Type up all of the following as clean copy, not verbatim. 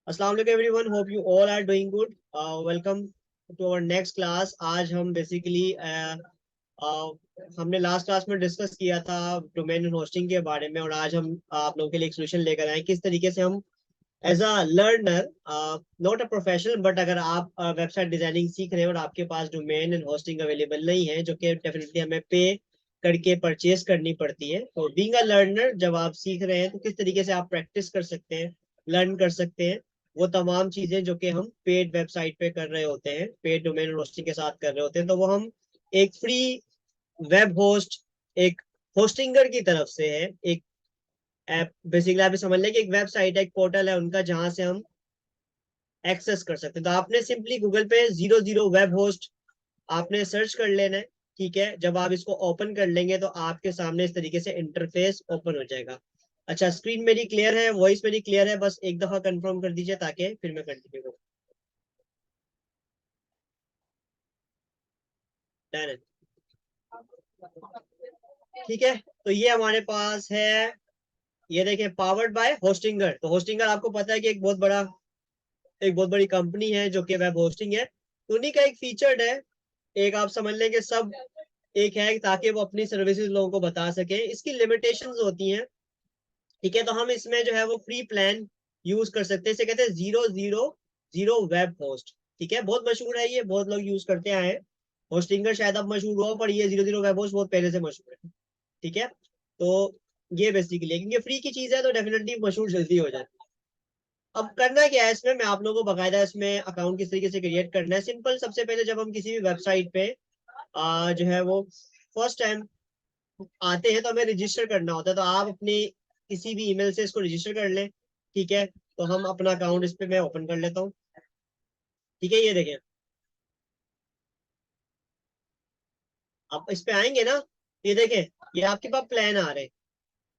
अस्सलाम वालेकुम everyone, hope you all are doing good. Welcome to our next class. आज हम बेसिकली हमने लास्ट क्लास में डिस्कस किया था डोमेन एंड होस्टिंग के बारे में, और आज हम आप लोगों के लिए एक सोल्यूशन लेकर आए किस तरीके से हम as a learner, not a professional, but अगर आप वेबसाइट डिजाइनिंग सीख रहे हैं और आपके पास डोमेन एंड होस्टिंग अवेलेबल नहीं है, जो कि डेफिनेटली हमें पे करके परचेज करनी पड़ती है, तो बीइंग अ लर्नर जब आप सीख रहे हैं तो किस तरीके से आप प्रैक्टिस कर सकते हैं, लर्न कर सकते हैं, वो तमाम चीजें जो कि हम पेड वेबसाइट पे कर रहे होते हैं, पेड डोमेन होस्टिंग के साथ कर रहे होते हैं, तो वो हम एक फ्री वेब होस्ट, एक होस्टिंगर की तरफ से है, एक ऐप, बेसिकली आप समझ लें कि एक वेबसाइट है, एक पोर्टल है उनका, जहां से हम एक्सेस कर सकते हैं। तो आपने सिंपली गूगल पे 00 वेब होस्ट आपने सर्च कर लेना है। ठीक है, जब आप इसको ओपन कर लेंगे तो आपके सामने इस तरीके से इंटरफेस ओपन हो जाएगा। अच्छा, स्क्रीन मेरी क्लियर है, वॉइस मेरी क्लियर है? बस एक दफा कंफर्म कर दीजिए ताकि फिर मैं कंटिन्यू करूँ। डन है। ठीक है, तो ये हमारे पास है, ये देखें, पावर्ड बाय होस्टिंगर। तो होस्टिंगर आपको पता है कि एक बहुत बड़ी कंपनी है जो कि वेब होस्टिंग है, तो उन्हीं का एक फीचर्ड है, एक आप समझ लें कि सब एक है, ताकि वो अपनी सर्विसेज लोगों को बता सके। इसकी लिमिटेशंस होती हैं। ठीक है, तो हम इसमें जो है वो फ्री प्लान यूज कर सकते हैं, इसे कहते हैं 000 वेब होस्ट। ठीक है, बहुत मशहूर है ये, बहुत लोग यूज करते आए हैं। होस्टिंगर शायद अब मशहूर हुआ, पर ये 00 वेब होस्ट बहुत पहले से मशहूर है। ठीक है, तो ये बेसिकली, क्योंकि फ्री की चीज है तो डेफिनेटली मशहूर जल्दी हो जाती है। अब करना क्या है इसमें, मैं आप लोगों को बकायदा इसमें अकाउंट किस तरीके से क्रिएट करना है। सिंपल, सबसे पहले जब हम किसी भी वेबसाइट पे जो है वो फर्स्ट टाइम आते हैं तो हमें रजिस्टर करना होता है, तो आप अपनी किसी भी ईमेल से इसको रजिस्टर कर लें। ठीक है, तो हम अपना अकाउंट इस पे मैं ओपन कर लेता हूँ। ठीक है, ये देखें, आप इस पे आएंगे ना, ये देखें, ये आपके पास प्लान आ रहे हैं।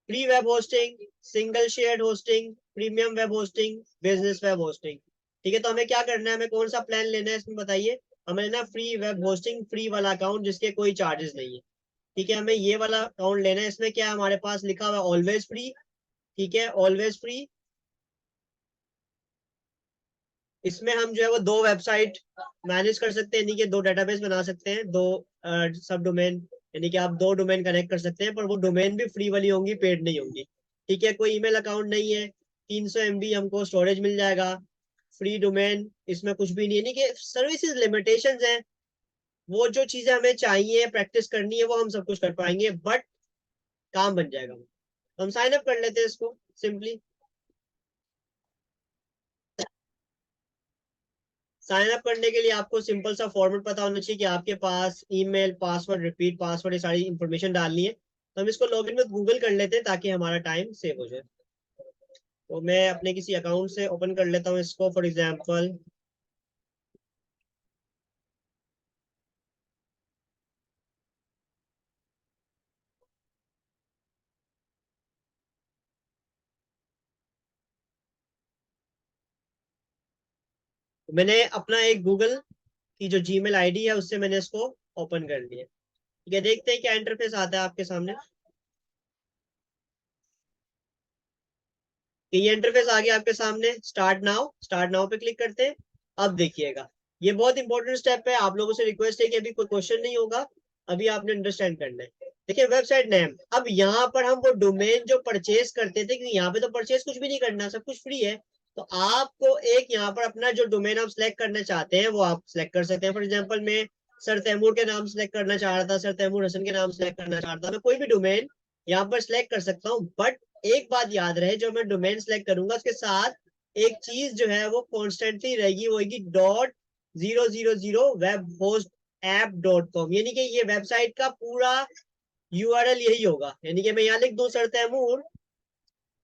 Free web hosting, single shared hosting, premium web hosting, business web hosting. ठीक है, तो हमें क्या करना है, हमें कौन सा प्लान लेना है इसमें बताइए। हमें लेना फ्री वेब होस्टिंग, फ्री वाला अकाउंट जिसके कोई चार्जेस नहीं है। ठीक है, हमें ये वाला अकाउंट लेना है। इसमें क्या हमारे पास लिखा हुआ है, ऑलवेज फ्री। ठीक है, ऑलवेज फ्री। इसमें हम जो है वो दो वेबसाइट मैनेज कर सकते हैं, यानी कि दो डेटाबेस बना सकते हैं, दो सब डोमेन, यानी कि आप दो डोमेन कनेक्ट कर सकते हैं, पर वो डोमेन भी फ्री वाली होंगी, पेड नहीं होंगी। ठीक है, कोई ईमेल अकाउंट नहीं है, 300 MB हमको स्टोरेज मिल जाएगा, फ्री डोमेन, इसमें कुछ भी नहीं है, यानी कि सर्विसेज लिमिटेशंस हैं। वो जो चीजें हमें चाहिए प्रैक्टिस करनी है वो हम सब कुछ कर पाएंगे, बट काम बन जाएगा। तो हम साइन अप कर लेते हैं इसको सिंपली। साइन अप करने के लिए आपको सिंपल सा फॉर्मेट पता होना चाहिए कि आपके पास ईमेल, पासवर्ड, रिपीट पासवर्ड, ये सारी इंफॉर्मेशन डालनी है। तो हम इसको लॉगिन में गूगल कर लेते हैं ताकि हमारा टाइम सेव हो जाए। तो मैं अपने किसी अकाउंट से ओपन कर लेता हूँ इसको, फॉर एग्जांपल मैंने अपना एक गूगल की जो जीमेल आईडी है उससे मैंने इसको ओपन कर लिया। ठीक है, देखते हैं क्या इंटरफेस आता है आपके सामने। ये इंटरफेस आ गया आपके सामने, स्टार्ट नाउ, स्टार्ट नाउ पे क्लिक करते हैं। अब देखिएगा, ये बहुत इंपॉर्टेंट स्टेप है, आप लोगों से रिक्वेस्ट है कि अभी कोई क्वेश्चन नहीं होगा, अभी आपने अंडरस्टैंड करना है। देखिए, वेबसाइट नेम, अब यहाँ पर हम वो डोमेन जो परचेज करते थे, क्योंकि यहाँ पे तो परचेज कुछ भी नहीं करना, सब कुछ फ्री है, तो आपको एक यहाँ पर अपना जो डोमेन आप सिलेक्ट करना चाहते हैं वो आप सिलेक्ट कर सकते हैं। फॉर एग्जाम्पल, मैं सर तैमूर के नाम सिलेक्ट करना चाह रहा था, सर तैमूर हसन के नाम सिलेक्ट करना चाह रहा था, मैं कोई भी डोमेन यहाँ पर सिलेक्ट कर सकता हूँ। बट एक बात याद रहे, जो मैं डोमेन सेलेक्ट करूंगा उसके साथ एक चीज जो है वो कॉन्स्टेंटली रहेगी, वो होगी .000 वेब होस्ट ऐप .com, यानी कि ये वेबसाइट का पूरा यूआरएल यही होगा। यानी कि मैं यहाँ लिख दूं सर तैमूर,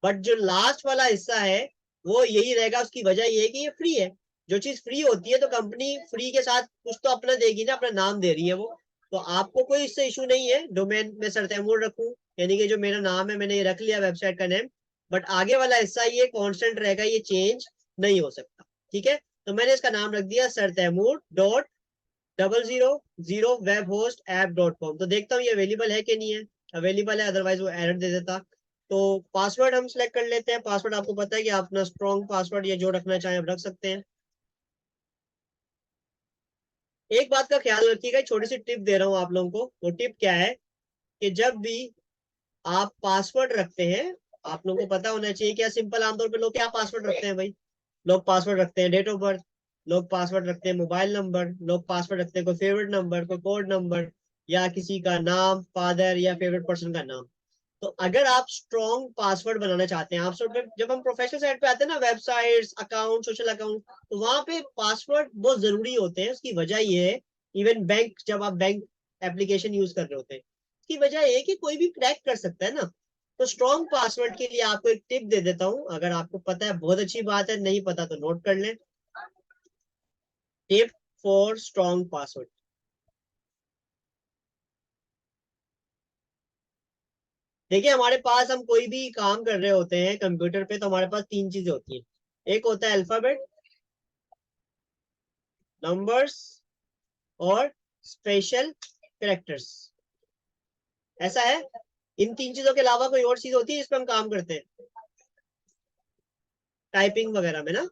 बट जो लास्ट वाला हिस्सा है वो यही रहेगा। उसकी वजह ये है कि ये फ्री है। जो चीज फ्री होती है तो कंपनी फ्री के साथ कुछ तो अपना देगी ना, अपना नाम दे रही है वो। तो आपको कोई इससे इशू नहीं है, डोमेन में सर तैमूर रखूं, यानी कि जो मेरा नाम है मैंने ये रख लिया वेबसाइट का नेम, बट आगे वाला हिस्सा ये कांस्टेंट रहेगा, ये चेंज नहीं हो सकता। ठीक है, तो मैंने इसका नाम रख दिया sir Taimur .000 web host app .com। तो देखता हूँ ये अवेलेबल है कि नहीं है, अवेलेबल है, अदरवाइज वो एरर दे देता। तो पासवर्ड हम सिलेक्ट कर लेते हैं। पासवर्ड आपको पता है कि आप अपना स्ट्रॉन्ग पासवर्ड या जो रखना चाहें आप रख सकते हैं। एक बात का ख्याल रखिएगा, छोटी सी टिप दे रहा हूं आप लोगों को। वो टिप क्या है कि जब भी आप पासवर्ड रखते हैं, आप लोगों को पता होना चाहिए क्या सिंपल आमतौर पे लोग क्या पासवर्ड रखते हैं भाई। लोग पासवर्ड रखते हैं डेट ऑफ बर्थ, लोग पासवर्ड रखते हैं मोबाइल नंबर, लोग पासवर्ड रखते हैं कोई फेवरेट नंबर, कोई कोड नंबर, या किसी का नाम, फादर या फेवरेट पर्सन का नाम। तो अगर आप स्ट्रॉन्ग पासवर्ड बनाना चाहते हैं, आप जब हम प्रोफेशनल साइट पे आते हैं ना, वेबसाइट्स, अकाउंट, सोशल अकाउंट, तो वहां पे पासवर्ड बहुत जरूरी होते हैं। उसकी वजह ये है, इवन बैंक, जब आप बैंक एप्लीकेशन यूज कर रहे होते हैं, उसकी वजह ये है कि कोई भी क्रैक कर सकता है ना। तो स्ट्रॉन्ग पासवर्ड के लिए आपको एक टिप दे देता हूं, अगर आपको पता है बहुत अच्छी बात है, नहीं पता तो नोट कर लें। Tip for strong password. देखिए हमारे पास, हम कोई भी काम कर रहे होते हैं कंप्यूटर पे, तो हमारे पास तीन चीजें होती हैं। एक होता है अल्फाबेट, नंबर्स और स्पेशल कैरेक्टर्स। ऐसा है। इन तीन चीजों के अलावा कोई और चीज होती है इस पर हम काम करते हैं टाइपिंग वगैरह में ना।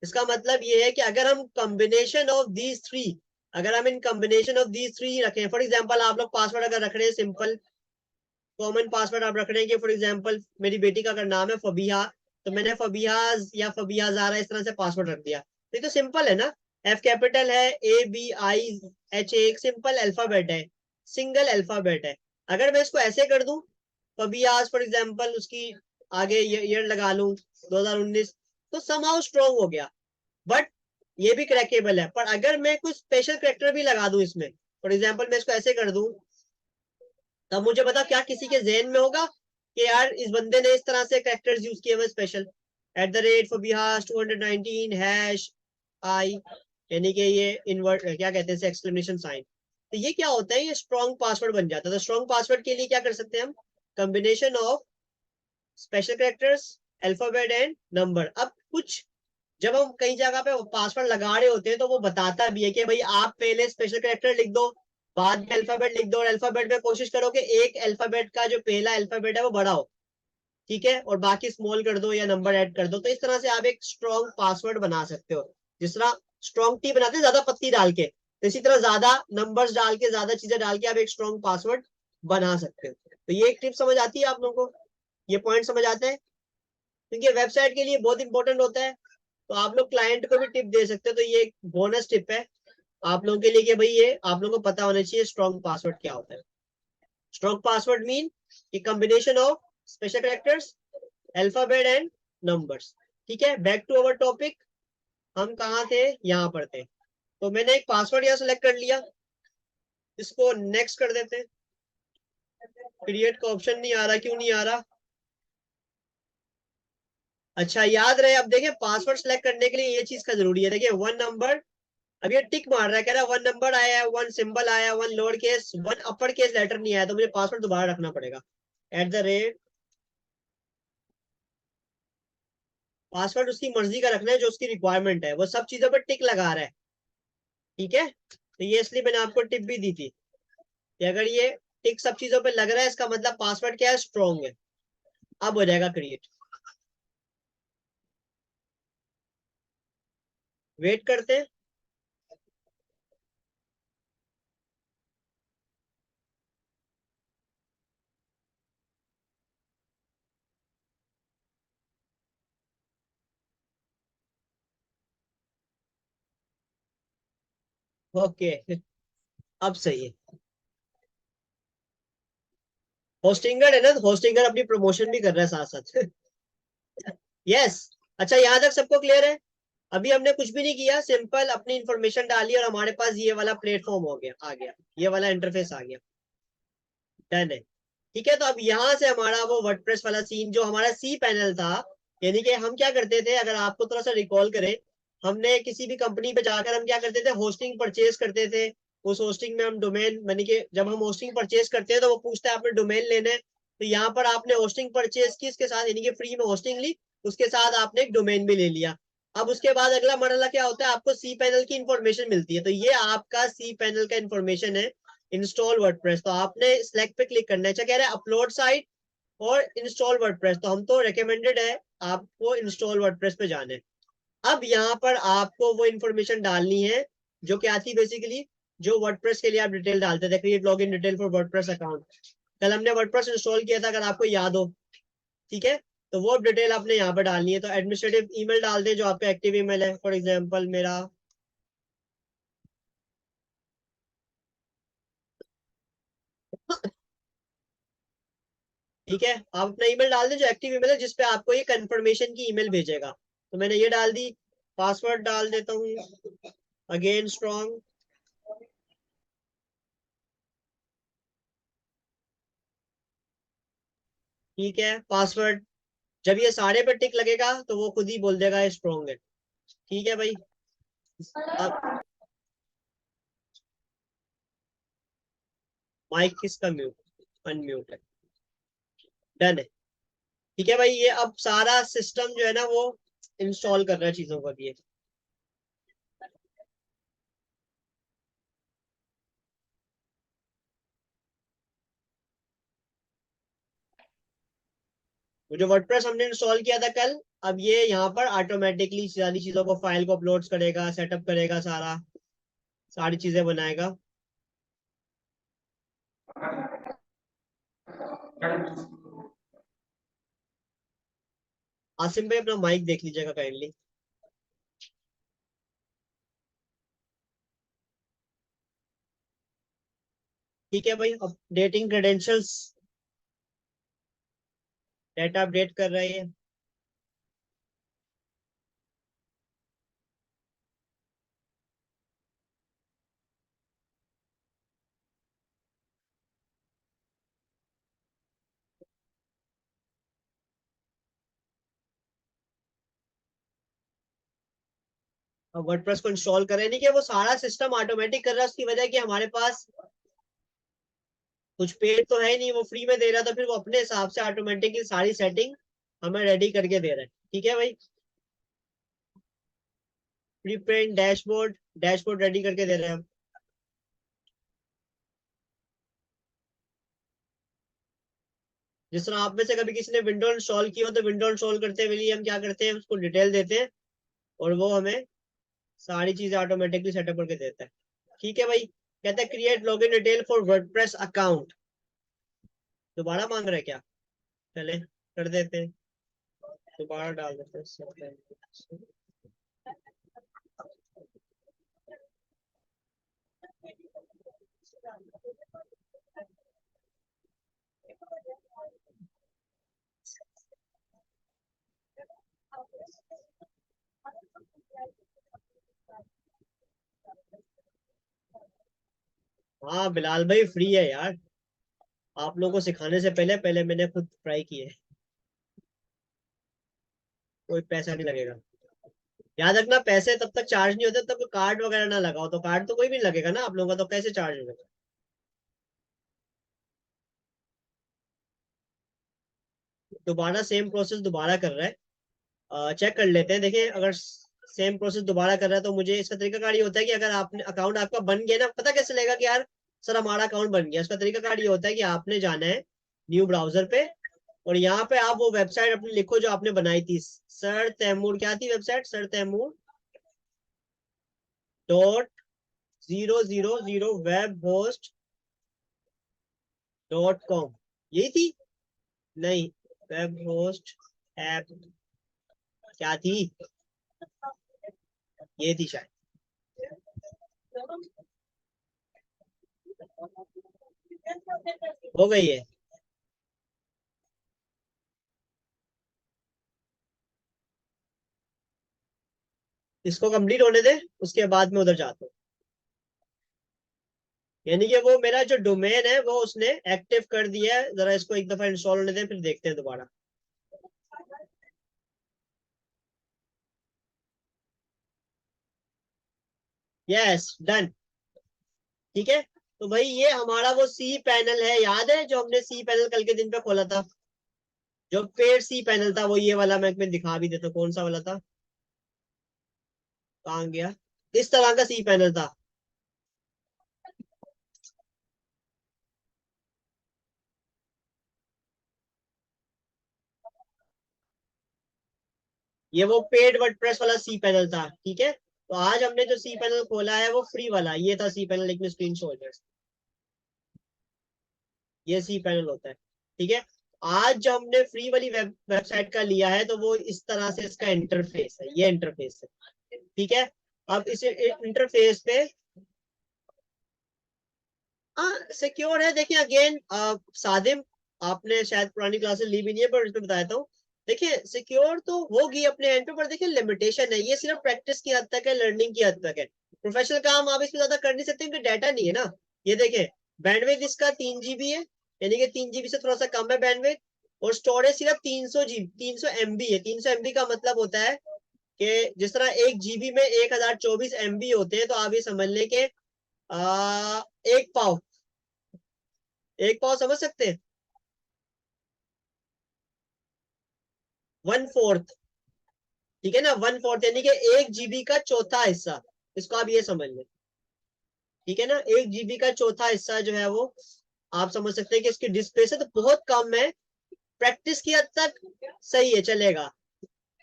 इसका मतलब ये है कि अगर हम कॉम्बिनेशन ऑफ दीज थ्री, अगर हम in combination of these three रखें, फॉर एग्जांपल आप लोग पासवर्ड अगर रख रहे हैं सिंपल कॉमन पासवर्ड आप रख रहे हैं कि फॉर एग्जांपल मेरी बेटी का अगर नाम है फबीहा, तो मैंने फबीहाज या फबीहा ज़ारा इस तरह से पासवर्ड रख दिया। तो ये तो सिंपल है ना। एफ कैपिटल है, ABIH एक सिंपल अल्फाबेट है, सिंगल अल्फाबेट है। अगर मैं इसको ऐसे कर दूं, फबीहाज फॉर एग्जांपल उसकी आगे ईयर लगा लूं 2019, तो समहाउ स्ट्रॉन्ग हो गया। बट ये भी क्रैकेबल है। पर अगर मैं कुछ स्पेशल करेक्टर भी लगा दूं इसमें, फॉर एग्जाम्पल मैं इसको ऐसे कर दूं, तब मुझे बता क्या किसी के जहन में होगा कि यार इस बंदे ने इस तरह से कैरेक्टर्स यूज किए हुए स्पेशल। @फबिहास 219 हैश आई, यानी कि ये इन्वर्ट क्या कहते हैं एक्सक्लेमेशन साइन। तो ये क्या होता है, ये स्ट्रॉन्ग पासवर्ड बन जाता है। तो स्ट्रॉन्ग पासवर्ड के लिए क्या कर सकते हैं हम, combination of special characters, alphabet and number. अब कुछ जब हम कई जगह पे पासवर्ड लगा रहे होते हैं तो वो बताता भी है कि भाई आप पहले स्पेशल कैरेक्टर लिख दो, बाद में अल्फाबेट लिख दो, और अल्फाबेट में कोशिश करो कि एक अल्फाबेट का जो पहला अल्फाबेट है वो बड़ा हो, ठीक है, और बाकी स्मॉल कर दो या नंबर ऐड कर दो। तो इस तरह से आप एक स्ट्रॉन्ग पासवर्ड बना सकते हो। जिस तरह स्ट्रॉन्ग टी बनाते हैं ज्यादा पत्ती डाल के, तो इसी तरह ज्यादा नंबर्स डाल के, ज्यादा चीजें डाल के आप एक स्ट्रॉन्ग पासवर्ड बना सकते हो। तो ये एक टिप समझ आती है आप लोगों को, ये पॉइंट समझ आते हैं, क्योंकि वेबसाइट के लिए बहुत इंपॉर्टेंट होता है। तो आप लोग क्लाइंट को भी टिप दे सकते हो। तो ये एक बोनस टिप है आप लोगों के लिए कि भाई ये आप लोगों को पता होना चाहिए स्ट्रॉन्ग पासवर्ड क्या होता है। स्ट्रॉन्ग पासवर्ड मीन कि combination of special characters, alphabet and numbers. ठीक है, बैक टू अवर टॉपिक। हम कहाँ थे, यहाँ पर थे। तो मैंने एक पासवर्ड यहाँ सेलेक्ट कर लिया, इसको नेक्स्ट कर देते हैं। क्रिएट का ऑप्शन नहीं आ रहा, क्यों नहीं आ रहा? अच्छा याद रहे, अब देखिए पासवर्ड सेलेक्ट करने के लिए ये चीज का जरूरी है। देखिए वन नंबर, अब ये टिक मार रहा है, कह रहा है वन नंबर आया है, वन सिंबल आया, one lower case, one upper case letter नहीं आया, तो मुझे पासवर्ड दोबारा रखना पड़ेगा। @ पासवर्ड उसकी मर्जी का रखना है जो उसकी रिक्वायरमेंट है, वो सब चीजों पर टिक लगा रहा है। ठीक है, तो ये इसलिए मैंने आपको टिप भी दी थी कि अगर ये टिक सब चीजों पर लग रहा है, इसका मतलब पासवर्ड क्या है, स्ट्रॉन्ग है। अब हो जाएगा क्रिएट। वेट करते हैं। ओके, अब सही है। होस्टिंगर है ना, होस्टिंगर अपनी प्रमोशन भी कर रहा है साथ साथ। यस। अच्छा यहाँ तक सबको क्लियर है? अभी हमने कुछ भी नहीं किया, सिंपल अपनी इंफॉर्मेशन डाली और हमारे पास ये वाला प्लेटफॉर्म हो गया, आ गया, ये वाला इंटरफेस आ गया। डन है। ठीक है, तो अब यहाँ से हमारा वो वर्डप्रेस वाला सीन जो हमारा सी पैनल था, यानी कि हम क्या करते थे, अगर आपको थोड़ा सा रिकॉल करें, हमने किसी भी कंपनी पे जाकर हम क्या करते थे, होस्टिंग परचेज करते थे। उस होस्टिंग में हम डोमेन, यानी कि जब हम होस्टिंग परचेज करते हैं तो वो पूछता है आपने डोमेन लेने हैं, तो यहाँ पर आपने होस्टिंग परचेज की, इसके साथ यानी कि फ्री में होस्टिंग ली, उसके साथ आपने एक डोमेन भी ले लिया। अब उसके बाद अगला मरला क्या होता है, आपको सी पैनल की इंफॉर्मेशन मिलती है। तो ये आपका सी पैनल का इंफॉर्मेशन है, इंस्टॉल वर्डप्रेस। तो आपने सिलेक्ट पे क्लिक करना है। अच्छा कह रहा है अपलोड साइट, और इंस्टॉल वर्डप्रेस, तो हम तो रिकमेंडेड है आपको इंस्टॉल वर्डप्रेस पे जाने। अब यहाँ पर आपको वो इन्फॉर्मेशन डालनी है जो क्या थी बेसिकली, जो वर्डप्रेस के लिए आप डिटेल डालते थे, create login detail for WordPress account. कल हमने वर्डप्रेस इंस्टॉल किया था, अगर आपको याद हो, ठीक है। तो वो डिटेल आपने यहाँ पर डालनी है। तो एडमिनिस्ट्रेटिव ईमेल डाल दे जो आपका एक्टिव ईमेल है, फॉर एग्जांपल मेरा, ठीक है। आप अपना ईमेल डाल दें जो एक्टिव ईमेल है, जिसपे आपको ये कंफर्मेशन की ईमेल भेजेगा। तो मैंने ये डाल दी। पासवर्ड डाल देता हूँ, अगेन स्ट्रॉन्ग, ठीक है। पासवर्ड, जब ये सारे पे टिक लगेगा तो वो खुद ही बोल देगा स्ट्रॉन्ग है, ठीक है भाई। अब माइक किसका म्यूट, अनम्यूट है, डन है, ठीक है भाई। ये अब सारा सिस्टम जो है ना वो इंस्टॉल कर रहा है चीजों को ये। वो जो वर्डप्रेस हमने इंस्टॉल किया था कल, अब ये यहाँ पर ऑटोमेटिकली सारी चीजों को, फाइल को अपलोड करेगा, सेटअप करेगा, सारी चीजें बनाएगा। आसिम भाई अपना माइक देख लीजिएगा काइंडली। ठीक है भाई, अपडेटिंग क्रेडेंशियल्स, डेटा अपडेट कर रहे हैं। अब वर्डप्रेस को इंस्टॉल करें, नहीं कि वो सारा सिस्टम ऑटोमेटिक कर रहा है, उसकी वजह कि हमारे पास कुछ पेड तो है नहीं, वो फ्री में दे रहा था, फिर वो अपने हिसाब से ऑटोमेटिकली सारी सेटिंग हमें रेडी करके दे रहा है, ठीक है भाई। Pre print dashboard, dashboard ready करके दे रहे हैं हम। जिस तरह आप में से कभी किसी ने विंडो इंस्टॉल की हो, तो विंडो इंस्टॉल करते हुए हम क्या करते हैं, उसको डिटेल देते हैं और वो हमें सारी चीजें ऑटोमेटिकली सेटअप करके देता है, ठीक है भाई। कहता है create login detail for WordPress account, दोबारा मांग रहे हैं क्या, चले कर देते हैं, दोबारा डाल देते हैं। हाँ बिलाल भाई फ्री है यार, आप लोगों को सिखाने से पहले पहले मैंने खुद ट्राई किए, कोई पैसा नहीं लगेगा। याद रखना, पैसे तब तक चार्ज नहीं होते तब तक कार्ड वगैरह ना लगाओ, तो कार्ड तो कोई भी नहीं लगेगा ना आप लोगों का, तो कैसे चार्ज होगा। दोबारा सेम प्रोसेस दोबारा कर रहा है, चेक कर लेते हैं। देखिए अगर सेम प्रोसेस दोबारा कर रहा है तो मुझे इसका तरीका कार ये होता है कि अगर आपने अकाउंट आपका बन गया ना, पता कैसे लगेगा कि यार सर हमारा अकाउंट बन गया, इसका तरीका कार ये होता है कि आपने जाना है न्यू ब्राउजर पे, और यहाँ पे आप वो वेबसाइट अपनी लिखो जो आपने बनाई थी, सर तैमूर, क्या थी website, sir Taimur dot 000 web host dot com, यही थी, नहीं, वेब होस्ट ऐप क्या थी, ये थी शायद, हो गई है। इसको कंप्लीट होने दे, उसके बाद में उधर जाता हूँ। यानी कि वो मेरा जो डोमेन है वो उसने एक्टिव कर दिया है, जरा इसको एक दफा इंस्टॉल होने दे, फिर देखते हैं दोबारा। यस डन, ठीक है। तो भाई ये हमारा वो सी पैनल है, याद है जो हमने सी पैनल कल के दिन पे खोला था, जो पेड सी पैनल था, वो ये वाला, मैं दिखा भी देता हूँ कौन सा वाला था, कहाँ गया, इस तरह का सी पैनल था। ये वो पेड वर्डप्रेस वाला सी पैनल था, ठीक है। तो आज हमने जो सी पैनल खोला है वो फ्री वाला, ये था सी पैनल, एक स्क्रीन शॉट, ये सी पैनल होता है, ठीक है। आज जो हमने फ्री वाली वेबसाइट का लिया है तो वो इस तरह से इसका इंटरफेस है, ये इंटरफेस है, ठीक है। अब इस इंटरफेस पे हाँ सिक्योर है। देखिए अगेन सादिम, आपने शायद पुरानी क्लासेस ली भी नहीं है पर इसमें बताया था। देखिए सिक्योर तो होगी अपने एंड पे, पर देखिए लिमिटेशन है, ये सिर्फ प्रैक्टिस की हद तक है, लर्निंग की हद तक है। प्रोफेशनल काम आप इसमें ज्यादा कर नहीं सकते क्योंकि डाटा नहीं है ना। ये देखे बैंडविड्थ इसका 3 GB है, यानी कि 3 GB से थोड़ा सा कम है बैंडविड्थ। और स्टोरेज सिर्फ 300 GB 300 MB है। 300 MB का मतलब होता है कि जिस तरह 1 GB में 1024 MB होते हैं, तो आप ये समझ लें कि एक पाव, एक पाव समझ सकते हैं, 1/4, ठीक है ना, 1/4 यानी कि 1 GB का चौथा हिस्सा, इसको आप ये समझ लें, ठीक है ना। 1 GB का चौथा हिस्सा जो है वो आप समझ सकते हैं कि इसकी डिस्प्ले से तो बहुत कम है। प्रैक्टिस की हद तक सही है, चलेगा,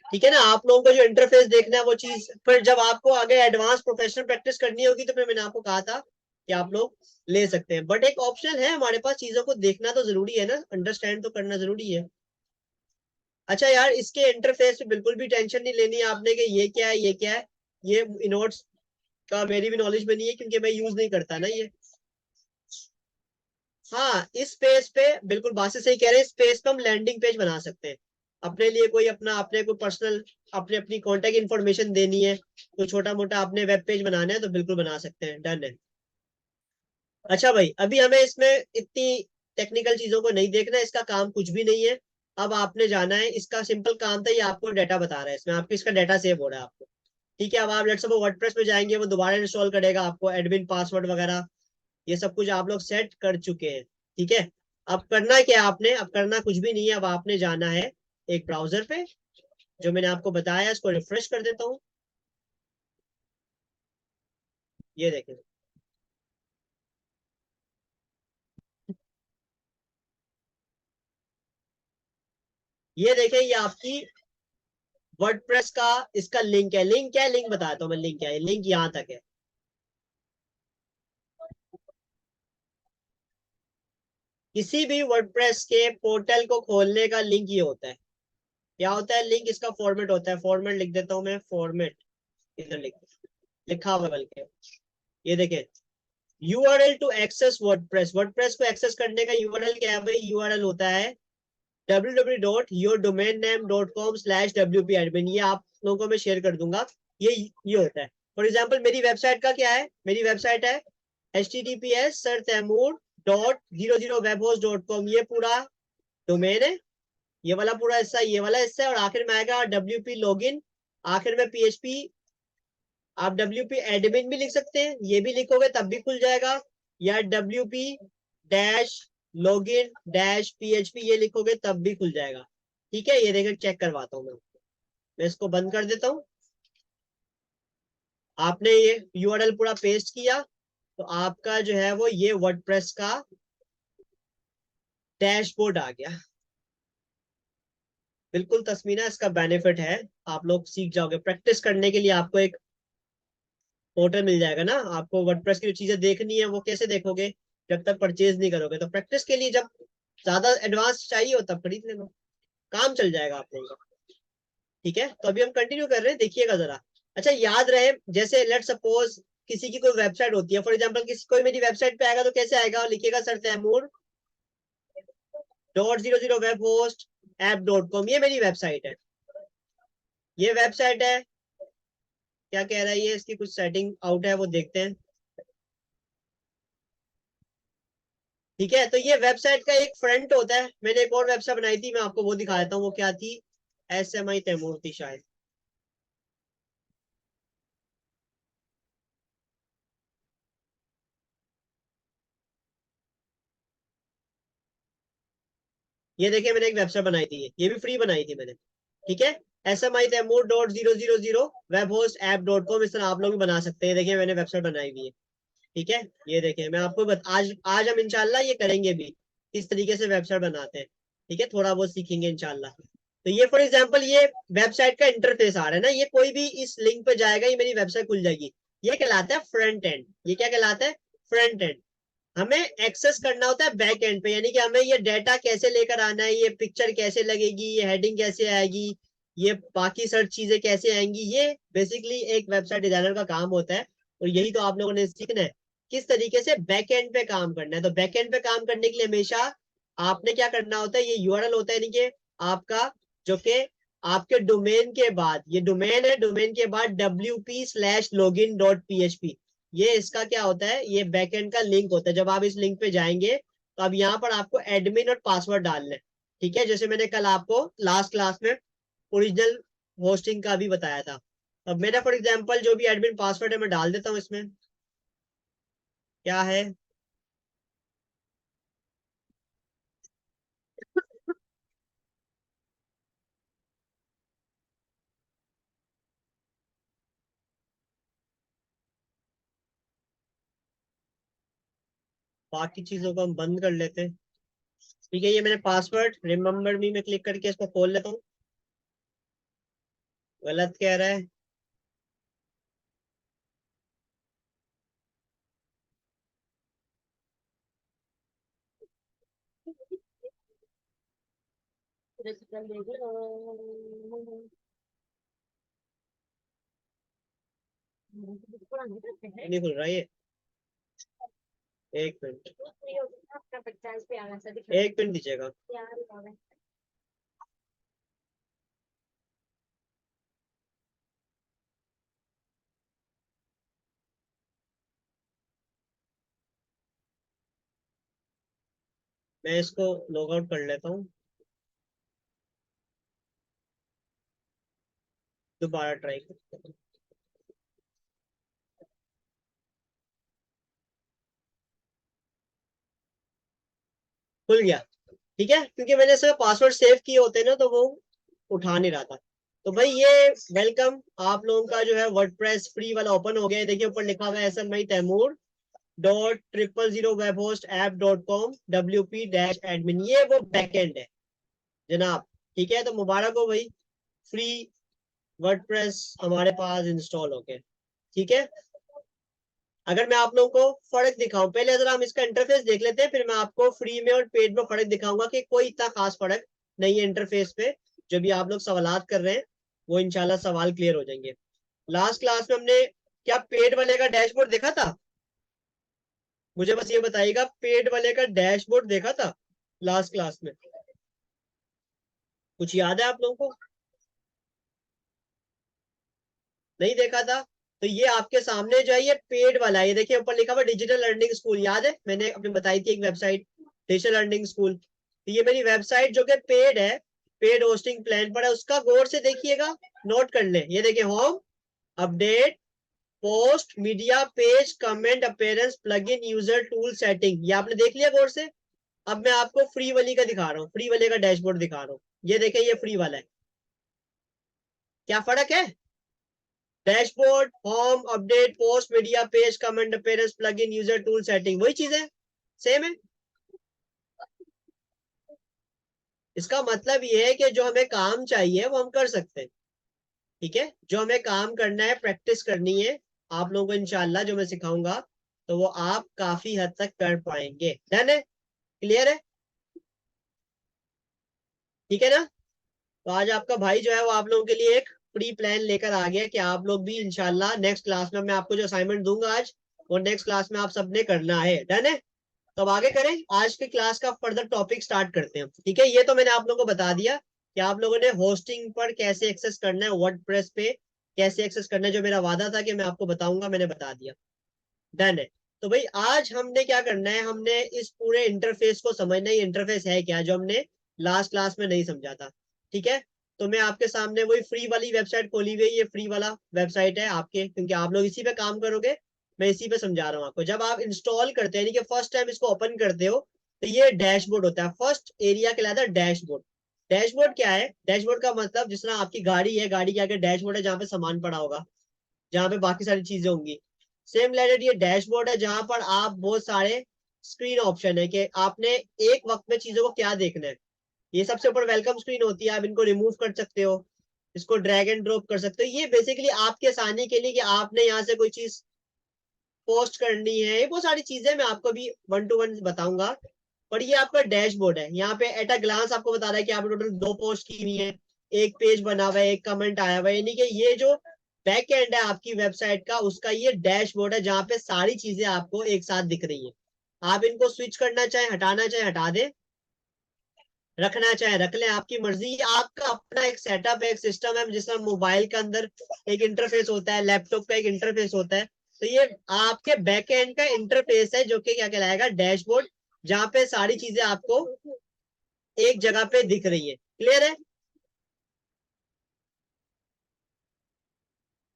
ठीक है ना। आप लोगों को जो इंटरफेस देखना है वो चीज, फिर जब आपको आगे एडवांस प्रोफेशनल प्रैक्टिस करनी होगी तो फिर मैंने आपको कहा था कि आप लोग ले सकते हैं, बट एक ऑप्शन है हमारे पास, चीजों को देखना तो जरूरी है ना, अंडरस्टैंड तो करना जरूरी है। अच्छा यार, इसके इंटरफेस पे बिल्कुल भी टेंशन नहीं लेनी है आपने कि ये क्या है ये क्या है। ये इनोट्स का मेरी भी नॉलेज में नहीं है क्योंकि मैं यूज नहीं करता ना ये। हाँ इस पेज पे बिल्कुल बात से सही कह रहे हैं, इस पेज पे हम लैंडिंग पेज बना सकते हैं अपने लिए, कोई अपना अपने कोई पर्सनल अपने अपनी कॉन्टेक्ट इन्फॉर्मेशन देनी है, तो छोटा मोटा अपने वेब पेज बनाना है तो बिल्कुल बना सकते हैं, डन है। अच्छा भाई, अभी हमें इसमें इतनी टेक्निकल चीजों को नहीं देखना है, इसका काम कुछ भी नहीं है। अब आपने जाना है, इसका सिंपल काम था, ये आपको डाटा बता रहा है, इसमें आपको इसका डाटा सेव हो रहा है आपको, ठीक है। अब आप लेट्स सपोज वर्डप्रेस पे जाएंगे, वो दोबारा इंस्टॉल करेगा आपको, एडमिन पासवर्ड वगैरह ये सब कुछ आप लोग सेट कर चुके हैं, ठीक है। अब करना क्या है आपने, अब करना कुछ भी नहीं है, अब आपने जाना है एक ब्राउजर पे, जो मैंने आपको बताया, इसको रिफ्रेश कर देता हूँ। ये देखें, ये देखें, ये आपकी वर्डप्रेस का इसका लिंक है। लिंक क्या है, लिंक बताता हूँ मैं, लिंक क्या है, लिंक यहाँ तक है। किसी भी वर्डप्रेस के पोर्टल को खोलने का लिंक ये होता है। क्या होता है लिंक, इसका फॉर्मेट होता है, फॉर्मेट लिख देता हूँ मैं, फॉर्मेट इधर लिखा हुआ है बल्कि, ये देखें, URL to access WordPress, WordPress को एक्सेस करने का यूआरएल क्या है भाई, यूआरएल होता है www.yourdomainname.com/wp-admin, ये आप लोगों को मैं शेयर कर दूंगा। ये होता है, फॉर एग्जाम्पल मेरी वेबसाइट का क्या है, मेरी वेबसाइट है https://sir-taimur.00webhost.com, ये पूरा डोमेन है, ये वाला पूरा हिस्सा, ये वाला हिस्सा है, और आखिर में आएगा WP लॉगिन, आखिर में PHP, आप WP एडमिन भी लिख सकते हैं, ये भी लिखोगे तब भी खुल जाएगा, या WP dash login dash PHP ये लिखोगे तब भी खुल जाएगा, ठीक है। ये देखिए चेक करवाता हूँ मैं इसको बंद कर देता हूँ। आपने ये यूआरएल पूरा पेस्ट किया, तो आपका जो है वो ये वर्डप्रेस का डैशबोर्ड आ गया। बिल्कुल तस्मीना, इसका बेनिफिट है, आप लोग सीख जाओगे, प्रैक्टिस करने के लिए आपको एक पोर्टल मिल जाएगा ना। आपको वर्डप्रेस की जो चीजें देखनी है वो कैसे देखोगे, जब तक परचेज नहीं करोगे, तो प्रैक्टिस के लिए जब ज्यादा एडवांस चाहिए हो तब खरीद लेना, काम चल जाएगा आप लोगों का, ठीक है। तो अभी हम कंटिन्यू कर रहे हैं, देखिएगा जरा। अच्छा याद रहे, जैसे लेट सपोज किसी की कोई वेबसाइट होती है, फॉर एग्जाम्पल किसी कोई मेरी वेबसाइट पे आएगा तो कैसे आएगा, लिखिएगा सर तैमूर.00webhost-app.com, ये मेरी वेबसाइट है, ये वेबसाइट है। क्या कह रहा है ये, इसकी कुछ सेटिंग आउट है वो देखते हैं, ठीक है। तो ये वेबसाइट का एक फ्रंट होता है, मैंने एक और वेबसाइट बनाई थी, मैं आपको वो दिखा देता हूँ, वो क्या थी, SMI तैमूर थी शायद। ये देखिए मैंने एक वेबसाइट बनाई थी, ये भी फ्री बनाई थी मैंने, ठीक है। SMI-Taimur.000 webhost-app.com, इस तरह आप लोग भी बना सकते हैं, देखिए मैंने वेबसाइट बनाई हुई है, ठीक है। ये देखिए मैं आपको आज हम इंशाल्लाह ये करेंगे भी, किस तरीके से वेबसाइट बनाते हैं, ठीक है, थोड़ा बहुत सीखेंगे इंशाल्लाह। तो ये फॉर एग्जांपल ये वेबसाइट का इंटरफेस आ रहा है ना, ये कोई भी इस लिंक पे जाएगा, ये मेरी वेबसाइट खुल जाएगी। ये कहलाता है फ्रंट एंड। ये क्या कहलाता है? Front end. हमें एक्सेस करना होता है बैक एंड पे, यानी कि हमें ये डेटा कैसे लेकर आना है, ये पिक्चर कैसे लगेगी, ये हेडिंग कैसे आएगी, ये बाकी सर्च चीजें कैसे आएंगी, ये बेसिकली एक वेबसाइट डिजाइनर का काम होता है। और यही तो आप लोगों ने सीखना है, किस तरीके से बैक एंड पे काम करना है। तो बैक एंड पे काम करने के लिए हमेशा आपने क्या करना होता है, ये यूआरएल होता है, यानी कि आपका जो कि आपके डोमेन के बाद, ये डोमेन है, डोमेन के बाद wp/login.php, ये इसका क्या होता है, ये बैकएंड का लिंक होता है। जब आप इस लिंक पे जाएंगे तो अब यहाँ पर आपको एडमिन और पासवर्ड डालना है। ठीक है, जैसे मैंने कल आपको लास्ट क्लास में ओरिजिनल होस्टिंग का भी बताया था। अब मेरा फॉर एग्जांपल जो भी एडमिन पासवर्ड है मैं डाल देता हूँ इसमें। क्या है? बाकी चीजों को हम बंद कर लेते हैं। ठीक है, ये मैंने पासवर्ड रिमेम्बर मी में क्लिक करके इसको खोल लेता हूँ। गलत कह रहा है। नहीं खुल रहा ये। एक मिनट, एक मिनट दीजिएगा। मैं इसको लॉग आउट कर लेता हूँ, दोबारा ट्राई करता हूँ। खुल गया। ठीक है, क्योंकि मैंने इसका पासवर्ड सेव किए होते हैं ना, तो वो उठा नहीं रहा था। तो भाई ये वेलकम, आप लोगों का जो है वर्डप्रेस फ्री वाला ओपन हो गया है। देखिए ऊपर लिखा हुआ है SMI_Taimuр.000webhost_app.com WP-admin, ये वो बैकएंड है जनाब। ठीक है, तो मुबारक हो भाई, फ्री वर्डप्रेस हमारे पास इंस्टॉल हो गया। ठीक है, अगर मैं आप लोगों को फर्क दिखाऊं, पहले अगर हम इसका इंटरफेस देख लेते हैं, फिर मैं आपको फ्री में और पेड में फर्क दिखाऊंगा कि कोई इतना खास फर्क नहीं है इंटरफेस पे। जो भी आप लोग सवालात कर रहे हैं वो इंशाल्लाह सवाल क्लियर हो जाएंगे। लास्ट क्लास में हमने क्या पेड वाले का डैशबोर्ड देखा था? मुझे बस ये बताइएगा, पेड वाले का डैशबोर्ड देखा था लास्ट क्लास में? कुछ याद है आप लोगों को? नहीं देखा था? तो ये आपके सामने जो है ये पेड वाला है। ये देखिए ऊपर लिखा हुआ डिजिटल लर्निंग स्कूल, याद है मैंने अपनी बताई थी एक वेबसाइट, डिजिटल लर्निंग स्कूल। तो ये मेरी वेबसाइट जो कि पेड है, पेड होस्टिंग प्लान पर है, उसका गौर से देखिएगा, नोट कर ले। ये देखिए home, update, post, media, page, comment, appearance, plugin, user, tool, setting, ये आपने देख लिया गौर से। अब मैं आपको फ्री वाली का दिखा रहा हूँ, फ्री वाले का डैशबोर्ड दिखा रहा हूँ। ये देखिए ये फ्री वाला है, क्या फर्क है? Dashboard, home, update, post, media, page, comment, appearance, plugin, user, tool, setting, वही चीज है, सेम है। इसका मतलब ये है कि जो हमें काम चाहिए वो हम कर सकते हैं। ठीक है, जो हमें काम करना है, प्रैक्टिस करनी है, आप लोगों को इंशाल्लाह जो मैं सिखाऊंगा तो वो आप काफी हद तक कर पाएंगे। डन है? क्लियर है? ठीक है ना? तो आज आपका भाई जो है वो आप लोगों के लिए एक प्री प्लान लेकर आ गया कि आप लोग भी इंशाल्लाह नेक्स्ट क्लास में, मैं आपको जो असाइनमेंट दूंगा आज, वो नेक्स्ट क्लास में आप सबने करना है। डन है? तो अब आगे करें, आज की क्लास का फर्दर टॉपिक स्टार्ट करते हैं। ठीक है, ये तो मैंने आप लोगों को बता दिया कि आप लोगों ने होस्टिंग पर कैसे एक्सेस करना है, वर्डप्रेस पे कैसे एक्सेस करना है, जो मेरा वादा था कि मैं आपको बताऊंगा, मैंने बता दिया। डन है? तो भाई आज हमने क्या करना है, हमने इस पूरे इंटरफेस को समझना है, इंटरफेस है क्या, जो हमने लास्ट क्लास में नहीं समझा था। ठीक है, तो मैं आपके सामने वही फ्री वाली वेबसाइट खोली हुई है, ये फ्री वाला वेबसाइट है आपके, क्योंकि आप लोग इसी पे काम करोगे। मैं इसी पे समझा रहा हूँ आपको। जब आप इंस्टॉल करते हैं, यानी कि फर्स्ट टाइम इसको ओपन करते हो, तो ये डैशबोर्ड होता है, फर्स्ट एरिया कहलाता है डैशबोर्ड। डैशबोर्ड क्या है? डैशबोर्ड का मतलब, जिस तरह आपकी गाड़ी है, गाड़ी के आगे डैशबोर्ड है जहाँ पे सामान पड़ा होगा, जहाँ पे बाकी सारी चीजें होंगी। सेम लाइक ये डैशबोर्ड है जहां पर आप बहुत सारे स्क्रीन ऑप्शन है कि आपने एक वक्त में चीजों को क्या देखना है। ये सबसे ऊपर वेलकम स्क्रीन होती है, आप इनको रिमूव कर सकते हो, इसको ड्रैग एंड ड्रॉप कर सकते हो। ये बेसिकली आपके आसानी के लिए कि आपने यहाँ से कोई चीज पोस्ट करनी है, ये बहुत सारी चीजें मैं आपको भी 1 to 1 बताऊंगा। और ये आपका डैशबोर्ड है, यहाँ पे एट अ ग्लांस आपको बता रहा है कि आपने टोटल 2 पोस्ट की हुई है, एक पेज बना हुआ है, एक कमेंट आया हुआ है, यानी कि ये जो बैक एंड है आपकी वेबसाइट का, उसका ये डैशबोर्ड है जहाँ पे सारी चीजें आपको एक साथ दिख रही है। आप इनको स्विच करना चाहे, हटाना चाहे हटा दे, रखना चाहे रख ले, आपकी मर्जी। आपका अपना एक सेटअप है, एक सिस्टम है, जिसमें मोबाइल के अंदर एक इंटरफेस होता है, लैपटॉप का एक इंटरफेस होता है। तो ये आपके बैक एंड का इंटरफेस है जो कि क्या कहलाएगा, डैशबोर्ड, जहां पे सारी चीजें आपको एक जगह पे दिख रही है। क्लियर है?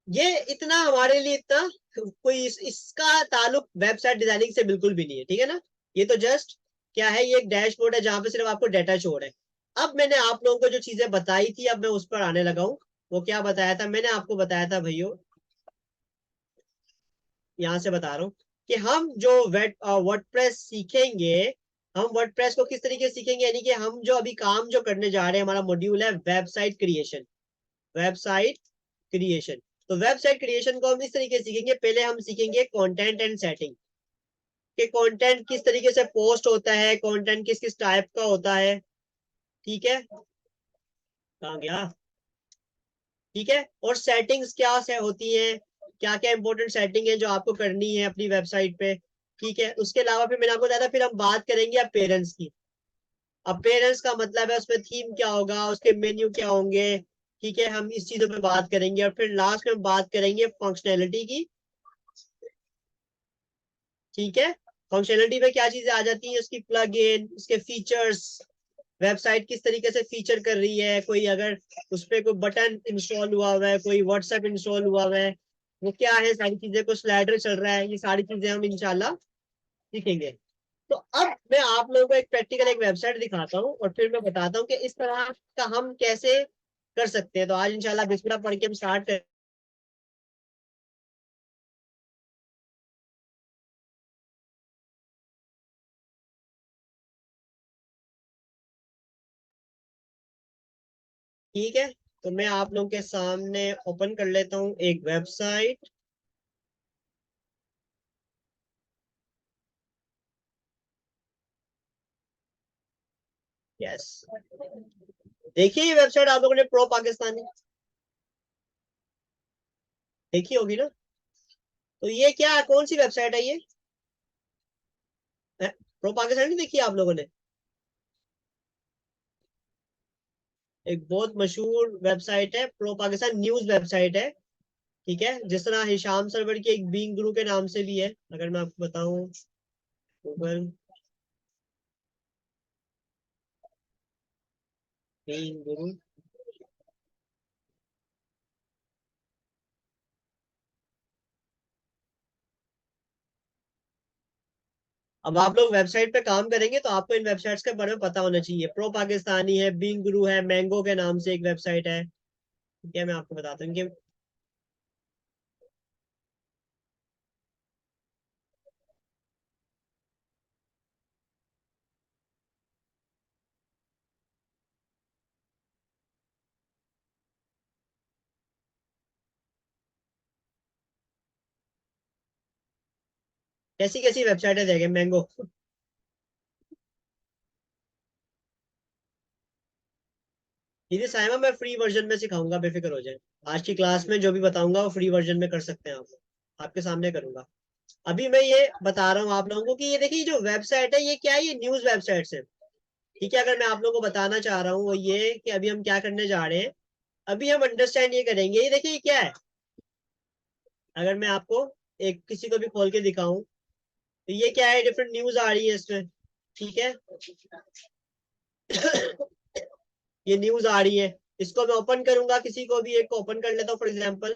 ये इतना हमारे लिए इतना कोई इसका ताल्लुक वेबसाइट डिजाइनिंग से बिल्कुल भी नहीं है, ठीक है ना। ये तो जस्ट क्या है, ये एक डैशबोर्ड है जहां पे सिर्फ आपको डाटा शो है। अब मैंने आप लोगों को जो चीजें बताई थी, अब मैं उस पर आने लगा हूं। वो क्या बताया था मैंने आपको, बताया था भाइयों, यहाँ से बता रहा हूँ कि हम जो वर्डप्रेस सीखेंगे, हम वर्डप्रेस को किस तरीके से सीखेंगे, यानी कि हम जो अभी काम जो करने जा रहे हैं, हमारा मॉड्यूल है वेबसाइट क्रिएशन। वेबसाइट क्रिएशन, तो वेबसाइट क्रिएशन को हम इस तरीके से सीखेंगे। पहले हम सीखेंगे कंटेंट एंड सेटिंग, कि कंटेंट किस तरीके से पोस्ट होता है, कंटेंट किस किस टाइप का होता है, ठीक है। कहाँ गया? ठीक है। और सेटिंग्स क्या से होती है, क्या क्या इंपॉर्टेंट सेटिंग है जो आपको करनी है अपनी वेबसाइट पे, ठीक है। उसके अलावा फिर मैंने आपको बताया था, फिर हम बात करेंगे अपेरेंस की। अपेरेंस का मतलब है उसमें थीम क्या होगा, उसके मेन्यू क्या होंगे, ठीक है। हम इस चीजों पे बात करेंगे, और फिर लास्ट में बात करेंगे फंक्शनैलिटी की, ठीक है। फंक्शनलिटी में क्या चीजें आ जाती हैं, उसकी प्लग इन, उसके फीचर्स, वेबसाइट किस तरीके से फीचर कर रही है, कोई अगर उस पर कोई बटन इंस्टॉल हुआ हुआ है, कोई व्हाट्सएप इंस्टॉल हुआ हुआ है, वो क्या है सारी चीजें, को स्लाइडर चल रहा है, ये सारी चीजें हम इंशाल्लाह सीखेंगे। तो अब मैं आप लोगों को एक प्रैक्टिकल एक वेबसाइट दिखाता हूँ, और फिर मैं बताता हूँ कि इस तरह का हम कैसे कर सकते हैं। तो आज इंशाल्लाह बिस्मिल्लाह पढ़ के हम स्टार्ट करें। ठीक है, तो मैं आप लोगों के सामने ओपन कर लेता हूँ एक वेबसाइट। यस, देखिए ये वेबसाइट आप लोगों ने प्रो पाकिस्तानी देखी होगी ना। तो ये क्या, कौन सी वेबसाइट है ये? प्रो पाकिस्तानी नहीं देखी आप लोगों ने? एक बहुत मशहूर वेबसाइट है, प्रो पाकिस्तान न्यूज वेबसाइट है, ठीक है। जिस तरह हिशाम सरवर की एक बीइंग गुरु के नाम से भी है, अगर मैं आपको बताऊं, गूगल बीइंग गुरु। अब आप लोग वेबसाइट पे काम करेंगे तो आपको इन वेबसाइट्स के बारे में पता होना चाहिए। प्रो पाकिस्तानी है, बीइंग गुरु है, मैंगो के नाम से एक वेबसाइट है, ठीक है। मैं आपको बताता हूँ कि कैसी कैसी वेबसाइट है, देखें मैंगो। दीदी साइमा मैं फ्री वर्जन में सिखाऊंगा, बेफिक्र हो जाए। आज की क्लास में जो भी बताऊंगा वो फ्री वर्जन में कर सकते हैं आप लोग, आपके सामने करूंगा। अभी मैं ये बता रहा हूँ आप लोगों को कि ये देखिए जो वेबसाइट है, ये क्या है, ये न्यूज वेबसाइट है, ठीक है। अगर मैं आप लोगों को बताना चाह रहा हूँ वो ये कि अभी हम क्या करने जा रहे हैं, अभी हम अंडरस्टैंड ये करेंगे। ये देखिए ये क्या है, अगर मैं आपको एक किसी को भी खोल के दिखाऊं, तो ये क्या है, डिफरेंट न्यूज आ रही है इसमें, ठीक है। ये न्यूज आ रही है, इसको मैं ओपन करूंगा, किसी को भी एक को ओपन कर लेता हूँ फॉर एग्जाम्पल।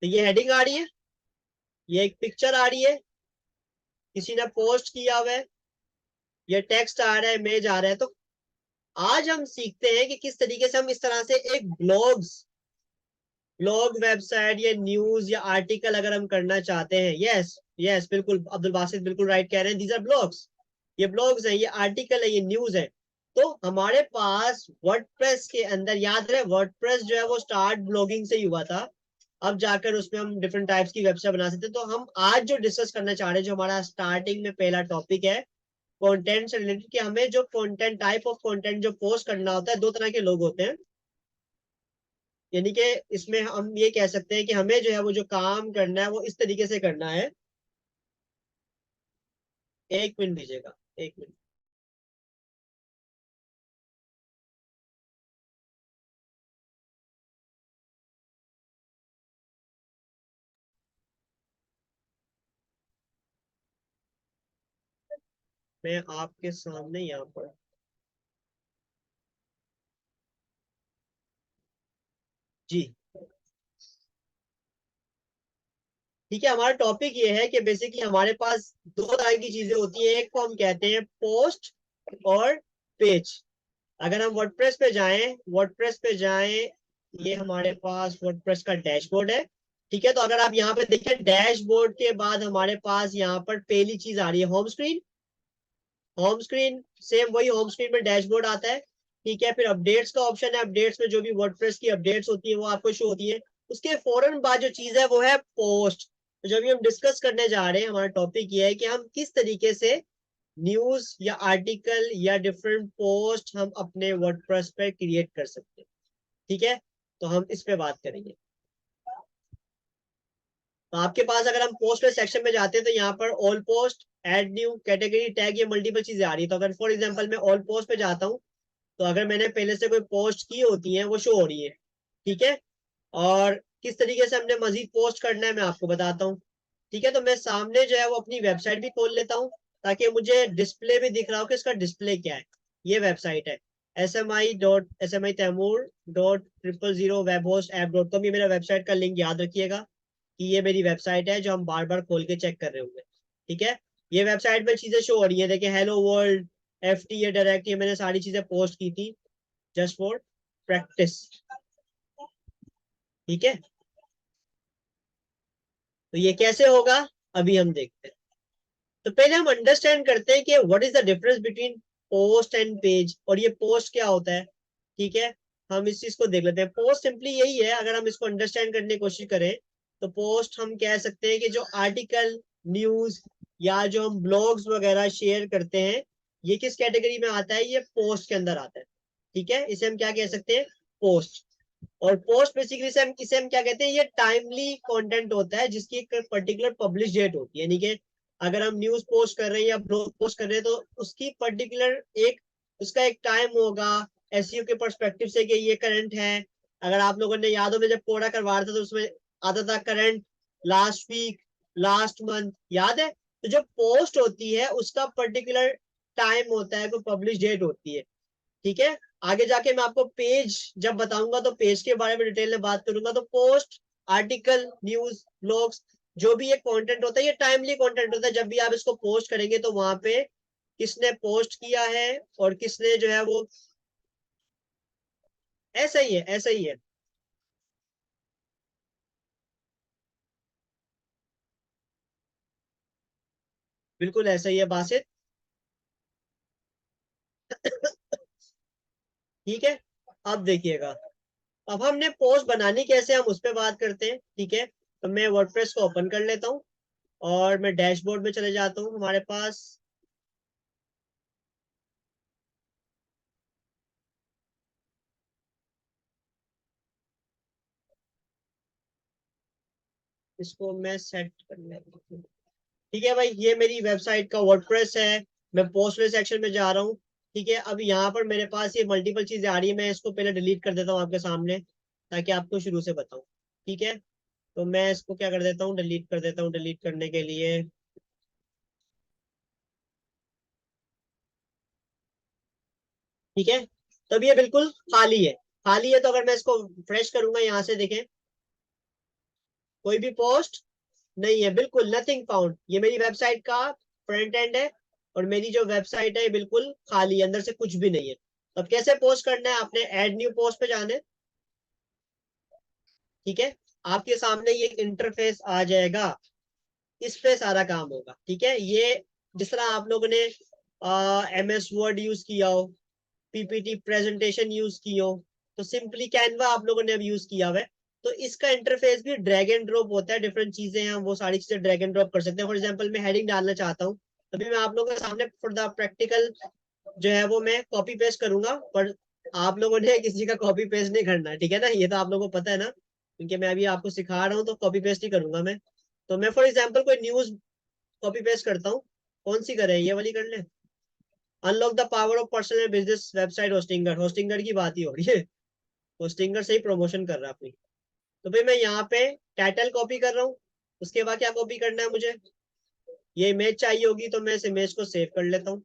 तो ये हेडिंग आ रही है, ये एक पिक्चर आ रही है, किसी ने पोस्ट किया हुआ है, ये टेक्स्ट आ रहा है, इमेज आ रहा है। तो आज हम सीखते हैं कि किस तरीके से हम इस तरह से एक ब्लॉग्स ब्लॉग, वेबसाइट या न्यूज या आर्टिकल अगर हम करना चाहते हैं, यस यस बिल्कुल अब्दुल बासित बिल्कुल राइट कह रहे हैं, दीज आर ब्लॉग्स, ये ब्लॉग्स हैं, ये आर्टिकल है, ये न्यूज है। तो हमारे पास वर्डप्रेस के अंदर, याद रहे वर्डप्रेस जो है वो स्टार्ट ब्लॉगिंग से ही हुआ था, अब जाकर उसमें हम डिफरेंट टाइप्स की वेबसाइट बना सकते हैं। तो हम आज जो डिस्कस करना चाह रहे हैं, जो हमारा स्टार्टिंग में पहला टॉपिक है कंटेंट से रिलेटेड, कि हमें जो कंटेंट, टाइप ऑफ कंटेंट जो पोस्ट करना होता है, दो तरह के लोग होते हैं। यानी कि इसमें हम ये कह सकते हैं कि हमें जो है वो जो काम करना है वो इस तरीके से करना है। एक मिनट दीजिएगा, एक मिनट। मैं आपके सामने यहाँ पर, जी ठीक है, हमारा टॉपिक ये है कि बेसिकली हमारे पास दो तरह की चीजें होती है, एक को हम कहते हैं पोस्ट और पेज। अगर हम वर्डप्रेस पे जाएं, वर्डप्रेस पे जाएं, ये हमारे पास वर्डप्रेस का डैशबोर्ड है। ठीक है, तो अगर आप यहाँ पे देखें, डैशबोर्ड के बाद हमारे पास यहाँ पर पहली चीज आ रही है home screen. Home screen same वही, होम स्क्रीन में डैशबोर्ड आता है। ठीक है, फिर अपडेट्स का ऑप्शन है, अपडेट्स में जो भी वर्डप्रेस की अपडेट्स होती है वो आपको शो होती है। उसके फौरन बाद जो चीज है वो है पोस्ट। तो जो भी हम डिस्कस करने जा रहे हैं, हमारा टॉपिक ये है कि हम किस तरीके से न्यूज या आर्टिकल या डिफरेंट पोस्ट हम अपने वर्डप्रेस पे क्रिएट कर सकते हैं। ठीक है, तो हम इस पे बात करेंगे। तो आपके पास अगर हम पोस्ट पे सेक्शन में जाते हैं तो यहाँ पर all post, add new, category, tag, ये मल्टीपल चीजें आ रही है। तो अगर फॉर एग्जांपल मैं ऑल पोस्ट पे जाता हूँ, तो अगर मैंने पहले से कोई पोस्ट की होती है वो शो हो रही है। ठीक है, और किस तरीके से हमने मजीद पोस्ट करना है मैं आपको बताता हूँ। ठीक है, तो मैं सामने जो है वो अपनी वेबसाइट भी खोल लेता हूँ, ताकि मुझे डिस्प्ले भी दिख रहा हो कि इसका डिस्प्ले क्या है। ये वेबसाइट है SMI.SMI-Tamur.000webhost-app.com, ये मेरा वेबसाइट का लिंक याद रखिएगा कि ये मेरी वेबसाइट है जो हम बार बार खोल के चेक कर रहे होंगे। ठीक है, ये वेबसाइट में चीजें शो हो रही है, देखिए हेलो वर्ल्ड, FT, ये डायरेक्ट, ये मैंने सारी चीजें पोस्ट की थी जस्ट फॉर प्रैक्टिस। ठीक है, तो ये कैसे होगा अभी हम देखते हैं। तो पहले हम अंडरस्टैंड करते हैं कि what is the difference between post and page, और ये पोस्ट क्या होता है। ठीक है, हम इस चीज को देख लेते हैं। पोस्ट सिंपली यही है, अगर हम इसको अंडरस्टैंड करने की कोशिश करें, तो पोस्ट हम कह सकते हैं कि जो आर्टिकल, न्यूज या जो हम ब्लॉग्स वगैरह शेयर करते हैं, ये किस कैटेगरी में आता है, ये पोस्ट के अंदर आता है। ठीक है, इसे हम क्या कह सकते हैं, पोस्ट। और पोस्ट बेसिकली से हम इसे हम क्या कहते हैं, ये टाइमली कंटेंट होता है जिसकी एक पर्टिकुलर पब्लिश डेट होती है। यानी कि अगर हम न्यूज पोस्ट कर रहे हैं या ब्लॉग पोस्ट कर रहे हैं, तो उसकी पर्टिकुलर एक, उसका एक टाइम होगा एसईओ के पर्सपेक्टिव से कि ये करंट है। अगर आप लोगों ने याद हो, मैं जब कोडा करवा रहा था तो उसमें आता था current, last week, last month, याद है। तो जो पोस्ट होती है उसका पर्टिकुलर टाइम होता है, कोई पब्लिश डेट होती है। ठीक है, आगे जाके मैं आपको पेज जब बताऊंगा तो पेज के बारे में डिटेल में बात करूंगा। तो पोस्ट, आर्टिकल, न्यूज, ब्लॉग्स, जो भी ये कंटेंट होता है, ये टाइमली कंटेंट होता है। जब भी आप इसको पोस्ट करेंगे तो वहां पे किसने पोस्ट किया है और किसने जो है वो, ऐसा ही है, ऐसा ही है, बिल्कुल ऐसा ही है बासित। ठीक है, अब देखिएगा, अब हमने पोस्ट बनानी कैसे, हम उस पर बात करते हैं। ठीक है, तो मैं वर्डप्रेस को ओपन कर लेता हूँ और मैं डैशबोर्ड में चले जाता हूँ हमारे पास। इसको मैं सेट कर लेता हूँ। ठीक है भाई, ये मेरी वेबसाइट का वर्डप्रेस है। मैं पोस्ट वाले सेक्शन में जा रहा हूँ। ठीक है, अब यहाँ पर मेरे पास ये मल्टीपल चीजें आ रही है, मैं इसको पहले डिलीट कर देता हूँ आपके सामने, ताकि आपको शुरू से बताऊँ। ठीक है, तो मैं इसको क्या कर देता हूँ, डिलीट कर देता हूँ। डिलीट करने के लिए, ठीक है, तब ये बिल्कुल खाली है, खाली है। तो अगर मैं इसको फ्रेश करूंगा, यहाँ से देखें, कोई भी पोस्ट नहीं है, बिल्कुल नथिंग फाउंड। ये मेरी वेबसाइट का फ्रंट एंड है, और मेरी जो वेबसाइट है ये बिल्कुल खाली है, अंदर से कुछ भी नहीं है। अब कैसे पोस्ट करना है, आपने ऐड न्यू पोस्ट पे जाना है। ठीक है, आपके सामने ये इंटरफेस आ जाएगा, इस पे सारा काम होगा। ठीक है, ये जिस तरह आप लोगों ने MS वर्ड यूज किया हो, PPT प्रेजेंटेशन यूज की हो, तो सिंपली कैनवा आप लोगों ने अब यूज किया हुआ है, तो इसका इंटरफेस भी ड्रैग एंड ड्रॉप होता है। डिफरेंट चीजें हैं, वो सारी चीजें ड्रैग एंड ड्रॉप कर सकते हैं। फॉर एग्जांपल मैं हेडिंग डालना चाहता हूँ, तभी मैं आप लोगों के सामने फॉर द प्रैक्टिकल जो है वो मैं कॉपी पेस्ट करूंगा, पर आप लोगों ने किसी का कॉपी पेस्ट नहीं करना है, ठीक है ना, ये तो आप लोगों को पता है ना, क्योंकि मैं अभी आपको सिखा रहा हूँ, तो कॉपी पेस्ट ही करूंगा मैं। तो मैं फॉर एग्जाम्पल कोई न्यूज कॉपी पेस्ट करता हूँ, कौन सी करें, ये वाली कर ले, unlock the power of personal business website Hostinger, Hostinger की बात ही हो रही है, होस्टिंगर से ही प्रमोशन कर रहा है अपनी। तो भाई मैं यहाँ पे टाइटल कॉपी कर रहा हूँ, उसके बाद क्या कॉपी करना है मुझे, ये इमेज चाहिए होगी, तो मैं इस इमेज को सेव कर लेता हूँ।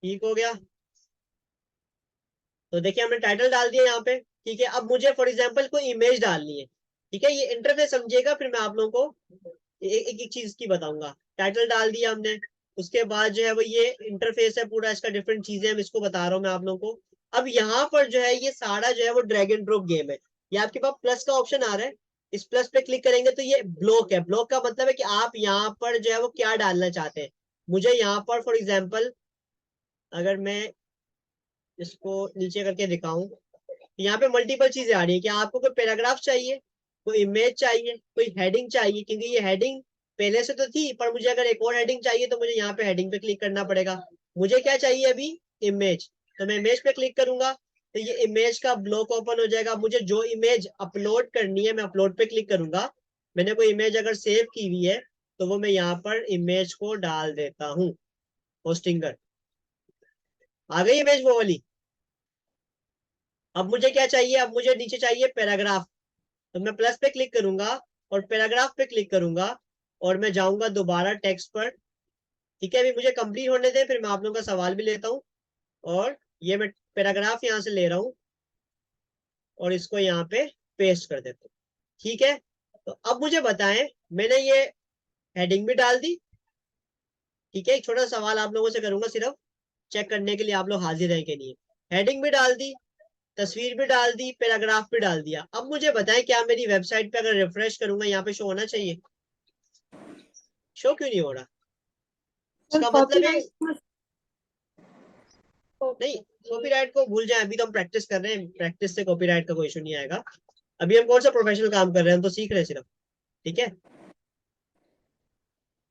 ठीक हो गया, तो देखिए हमने टाइटल डाल दिया यहाँ पे। ठीक है, अब मुझे फॉर एग्जांपल कोई इमेज डालनी है। ठीक है, ये इंटरफेस समझिएगा, फिर मैं आप लोगों को एक एक चीज की बताऊंगा। टाइटल डाल दिया हमने, उसके बाद जो है वो ये इंटरफेस है पूरा, इसका डिफरेंट चीजें हम इसको बता रहा हूँ मैं आप लोगों को। अब यहाँ पर जो है ये सारा जो है वो ड्रैग एंड ड्रॉप गेम है। ये आपके पास प्लस का ऑप्शन आ रहा है, इस प्लस पे क्लिक करेंगे तो ये ब्लॉक है। ब्लॉक का मतलब है कि आप यहाँ पर जो है वो क्या डालना चाहते हैं। मुझे यहाँ पर फॉर एग्जाम्पल अगर मैं इसको नीचे करके दिखाऊं, यहाँ पे मल्टीपल चीजें आ रही है कि आपको कोई पैराग्राफ चाहिए, कोई इमेज चाहिए, कोई हेडिंग चाहिए, क्योंकि ये हेडिंग पहले से तो थी, पर मुझे अगर एक और हेडिंग चाहिए तो मुझे यहाँ पे हेडिंग पे क्लिक करना पड़ेगा। मुझे क्या चाहिए अभी, इमेज, तो मैं इमेज पे क्लिक करूंगा, तो ये इमेज का ब्लॉक ओपन हो जाएगा। मुझे जो इमेज अपलोड करनी है मैं अपलोड पे क्लिक करूंगा। मैंने कोई इमेज अगर सेव की हुई है तो वो मैं यहाँ पर इमेज को डाल देता हूँ, होस्टिंगर, आ गई इमेज वो वाली। अब मुझे क्या चाहिए, अब मुझे नीचे चाहिए पैराग्राफ, तो मैं प्लस पे क्लिक करूंगा और पैराग्राफ पे क्लिक करूंगा, और मैं जाऊंगा दोबारा टेक्स्ट पर। ठीक है, अभी मुझे कंप्लीट होने दें, फिर मैं आप लोगों का सवाल भी लेता हूँ। और ये मैं पैराग्राफ यहाँ से ले रहा हूँ और इसको यहाँ पे पेस्ट कर देता हूँ। ठीक है, तो अब मुझे बताएं, मैंने ये हेडिंग भी डाल दी। ठीक है, एक छोटा सवाल आप लोगों से करूंगा सिर्फ चेक करने के लिए आप लोग हाजिर हैं कि नहीं। हेडिंग भी डाल दी, तस्वीर भी डाल दी, पैराग्राफ भी डाल दिया। अब मुझे बताएं, क्या मेरी वेबसाइट पे अगर रिफ्रेश करूंगा यहाँ पे शो होना चाहिए? शो क्यों नहीं हो रहा? सर इसका मतलब है, कॉपीराइट नहीं, कॉपीराइट को भूल जाए, अभी तो हम प्रैक्टिस कर रहे हैं, प्रैक्टिस से कॉपीराइट का कोई इशू नहीं आएगा। अभी हम कौन सा प्रोफेशनल काम कर रहे हैं, हम तो सीख रहे हैं सिर्फ। ठीक है,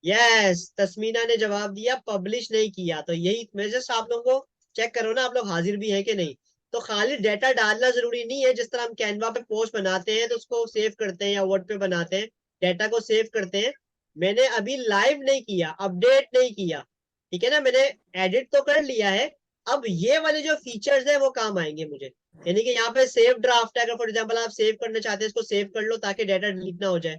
यस, तस्मीना ने जवाब दिया पब्लिश नहीं किया, तो यही मैं जस्ट आप लोगों को चेक करो ना, आप लोग हाजिर भी हैं कि नहीं। तो खाली डेटा डालना जरूरी नहीं है, जिस तरह हम कैनवा पे पोस्ट बनाते हैं तो उसको सेव करते हैं या वर्ड पे बनाते हैं, डेटा को सेव करते हैं। मैंने अभी लाइव नहीं किया, अपडेट नहीं किया, ठीक है ना, मैंने एडिट तो कर लिया है। अब ये वाले जो फीचर्स है वो काम आएंगे मुझे, यानी कि यहाँ पे सेव ड्राफ्ट है, अगर फॉर एग्जाम्पल आप सेव करना चाहते हैं इसको सेव कर लो ताकि डेटा डिलीट ना हो जाए।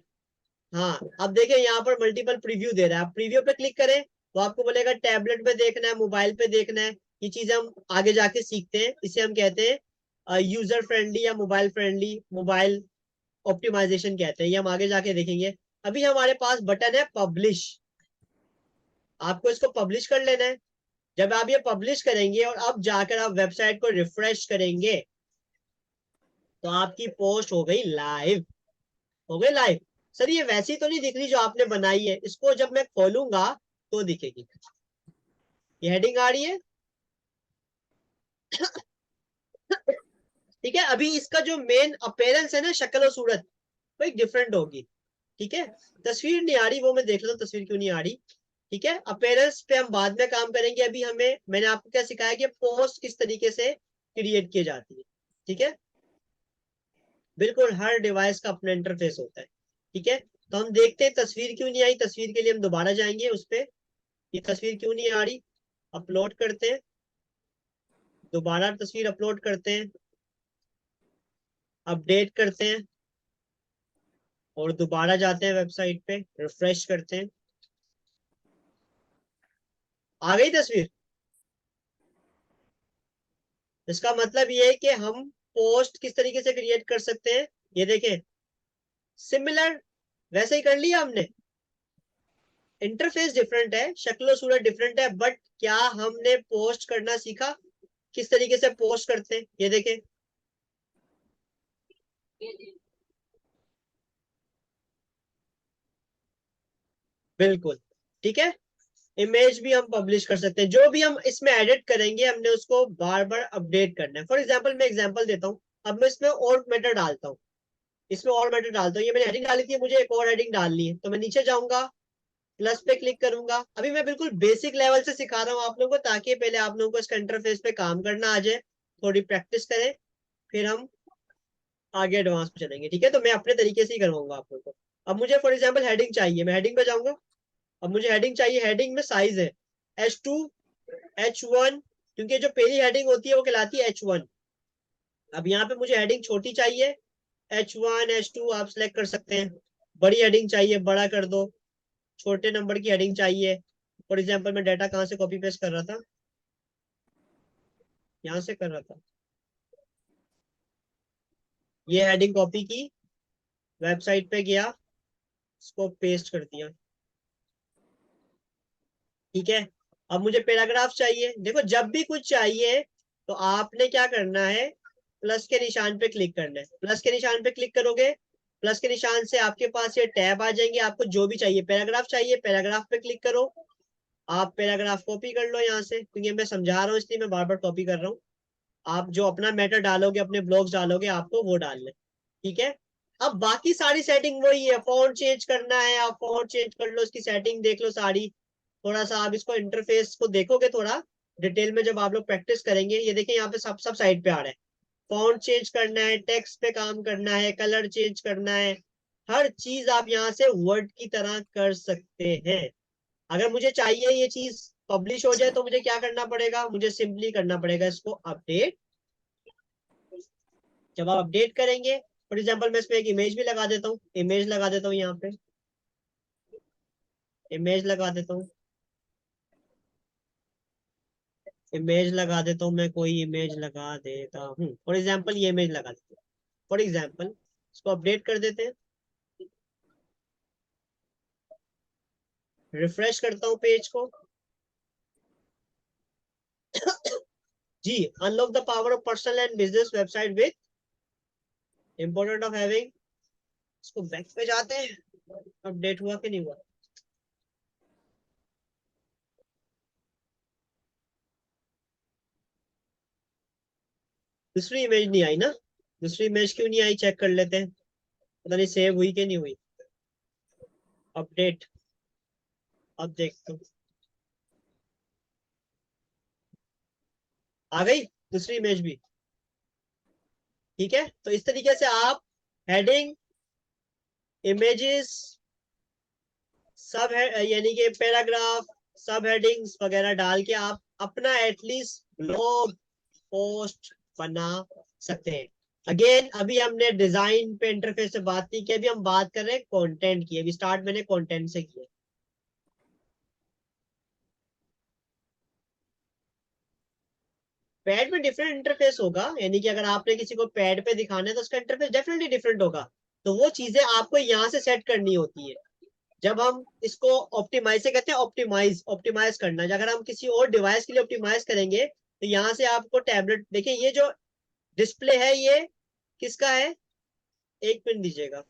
हाँ, अब देखिए यहाँ पर मल्टीपल प्रीव्यू दे रहा है, आप प्रीव्यू पे क्लिक करें तो आपको बोलेगा टैबलेट पे देखना है, मोबाइल पे देखना है। ये चीजें हम आगे जाके सीखते हैं, इसे हम कहते हैं यूजर फ्रेंडली या मोबाइल फ्रेंडली, मोबाइल ऑप्टिमाइजेशन कहते हैं, ये हम आगे जाके देखेंगे। अभी हमारे पास बटन है पब्लिश, आपको इसको पब्लिश कर लेना है। जब आप ये पब्लिश करेंगे और अब जाकर आप वेबसाइट को रिफ्रेश करेंगे तो आपकी पोस्ट हो गई लाइव, हो गई लाइव। सर ये वैसी तो नहीं दिख रही जो आपने बनाई है, इसको जब मैं खोलूंगा तो दिखेगी। ये हेडिंग आ रही है, ठीक है। अभी इसका जो मेन अपेयरेंस है ना, शक्ल और सूरत, वो एक डिफरेंट होगी। ठीक है, तस्वीर नहीं आ रही, वो मैं देख लेता हूँ तस्वीर क्यों नहीं आ रही। ठीक है, अपेयरेंस पे हम बाद में काम करेंगे, अभी हमें मैंने आपको क्या सिखाया कि पोस्ट किस तरीके से क्रिएट की जाती है। ठीक है, बिल्कुल हर डिवाइस का अपना इंटरफेस होता है। ठीक है, तो हम देखते हैं तस्वीर क्यों नहीं आई, तस्वीर के लिए हम दोबारा जाएंगे उस पर, ये तस्वीर क्यों नहीं आ रही, अपलोड करते हैं, दोबारा तस्वीर अपलोड करते हैं, अपडेट करते हैं और दोबारा जाते हैं वेबसाइट पे, रिफ्रेश करते हैं, आ गई तस्वीर। इसका मतलब ये है कि हम पोस्ट किस तरीके से क्रिएट कर सकते हैं, ये देखें, सिमिलर वैसे ही कर लिया हमने। इंटरफेस डिफरेंट है, शक्ल और सूरत डिफरेंट है, बट क्या हमने पोस्ट करना सीखा? किस तरीके से पोस्ट करते हैं ये देखें। बिल्कुल ठीक है। इमेज भी हम पब्लिश कर सकते हैं, जो भी हम इसमें एडिट करेंगे हमने उसको बार बार अपडेट करना है। फॉर एग्जांपल मैं एग्जांपल देता हूँ, अब मैं इसमें और मेथड डालता हूँ, इसमें और मेथड डालता हूँ। ये मैंने हेडिंग डाली थी, मुझे एक और हेडिंग डालनी है, तो मैं नीचे जाऊंगा, प्लस पे क्लिक करूंगा। अभी मैं बिल्कुल बेसिक लेवल से सिखा रहा हूँ आप लोगों को, ताकि पहले आप लोगों को इसका इंटरफेस पे काम करना आ जाए, थोड़ी प्रैक्टिस करें, फिर हम आगे एडवांस पे चलेंगे। ठीक है, तो मैं अपने तरीके से ही करवाऊंगा आप लोगों को। अब मुझे फॉर एग्जाम्पल हेडिंग चाहिए, मैं हेडिंग पे जाऊंगा। अब मुझे हेडिंग चाहिए, हेडिंग में साइज है H2 H1, क्योंकि जो पहली हेडिंग होती है वो कहलाती है H1। अब यहाँ पे मुझे हेडिंग छोटी चाहिए, H1 H2 आप सिलेक्ट कर सकते हैं। बड़ी हेडिंग चाहिए, बड़ा कर दो। छोटे नंबर की हेडिंग चाहिए, फॉर एग्जाम्पल मैं डाटा कहाँ से कॉपी पेस्ट कर रहा था, यहाँ से कर रहा था। ये हेडिंग कॉपी की, वेबसाइट पे गया, इसको पेस्ट कर दिया। ठीक है, अब मुझे पैराग्राफ चाहिए। देखो जब भी कुछ चाहिए तो आपने क्या करना है, प्लस के निशान पे क्लिक करना है। प्लस के निशान पे क्लिक करोगे, प्लस के निशान से आपके पास ये टैब आ जाएंगे। आपको जो भी चाहिए, पैराग्राफ चाहिए, पैराग्राफ पे क्लिक करो। आप पैराग्राफ कॉपी कर लो यहाँ से, क्योंकि मैं समझा रहा हूँ इसलिए मैं बार बार कॉपी कर रहा हूँ। आप जो अपना मैटर डालोगे, अपने ब्लॉग्स डालोगे, आपको वो डालना है। ठीक है, अब बाकी सारी सेटिंग वही है। फॉन्ट चेंज करना है, आप फॉन्ट चेंज कर लो, इसकी सेटिंग देख लो सारी। थोड़ा सा आप इसको इंटरफेस को देखोगे थोड़ा डिटेल में जब आप लोग प्रैक्टिस करेंगे। ये देखिए यहाँ पे सब सब साइड पे आ रहा है। फॉन्ट चेंज करना है, टेक्स्ट पे काम करना है, कलर चेंज करना है, हर चीज आप यहाँ से वर्ड की तरह कर सकते हैं। अगर मुझे चाहिए ये चीज पब्लिश हो जाए तो मुझे क्या करना पड़ेगा, मुझे सिंपली करना पड़ेगा इसको अपडेट। जब आप अपडेट करेंगे, फॉर एग्जाम्पल मैं इसमें एक इमेज भी लगा देता हूँ, इमेज लगा देता हूँ यहाँ पे, इमेज लगा देता हूँ, इमेज लगा देता हूँ मैं, कोई इमेज लगा देता हूँ, फॉर एग्जाम्पल ये इमेज लगा देता हूँ। फॉर एग्जाम्पल इसको अपडेट कर देते हैं, रिफ्रेश करता हूँ पेज को। जी, unlock the power of personal and business website with important of having. इसको बैक पे जाते हैं, अपडेट हुआ कि नहीं हुआ। दूसरी इमेज नहीं आई ना, दूसरी इमेज क्यों नहीं आई, चेक कर लेते हैं, पता नहीं सेव हुई कि नहीं हुई। अपडेट, अब देखते हैं। आ गई दूसरी इमेज भी। ठीक है, तो इस तरीके से आप हेडिंग, इमेजेस, सब है यानी कि पैराग्राफ, सब हेडिंग्स वगैरह डाल के आप अपना एटलीस्ट ब्लॉग पोस्ट बना सकते हैं। अगेन अभी हमने डिजाइन पे इंटरफेस से बात नहीं की, अभी हम बात कर रहे हैं कंटेंट की। अभी स्टार्ट मैंने कंटेंट से किया। पैड में डिफरेंट इंटरफेस होगा, यानी कि अगर आपने किसी को पैड पे दिखाना है तो उसका इंटरफेस डेफिनेटली डिफरेंट होगा। तो वो चीजें आपको यहाँ से सेट करनी होती है। जब हम इसको ऑप्टिमाइज से कहते हैं, ऑप्टिमाइज, ऑप्टिमाइज करना। अगर हम किसी और डिवाइस के लिए ऑप्टिमाइज करेंगे तो यहाँ से आपको टैबलेट, देखिए ये जो डिस्प्ले है ये किसका है, एक मिनट दीजिएगा।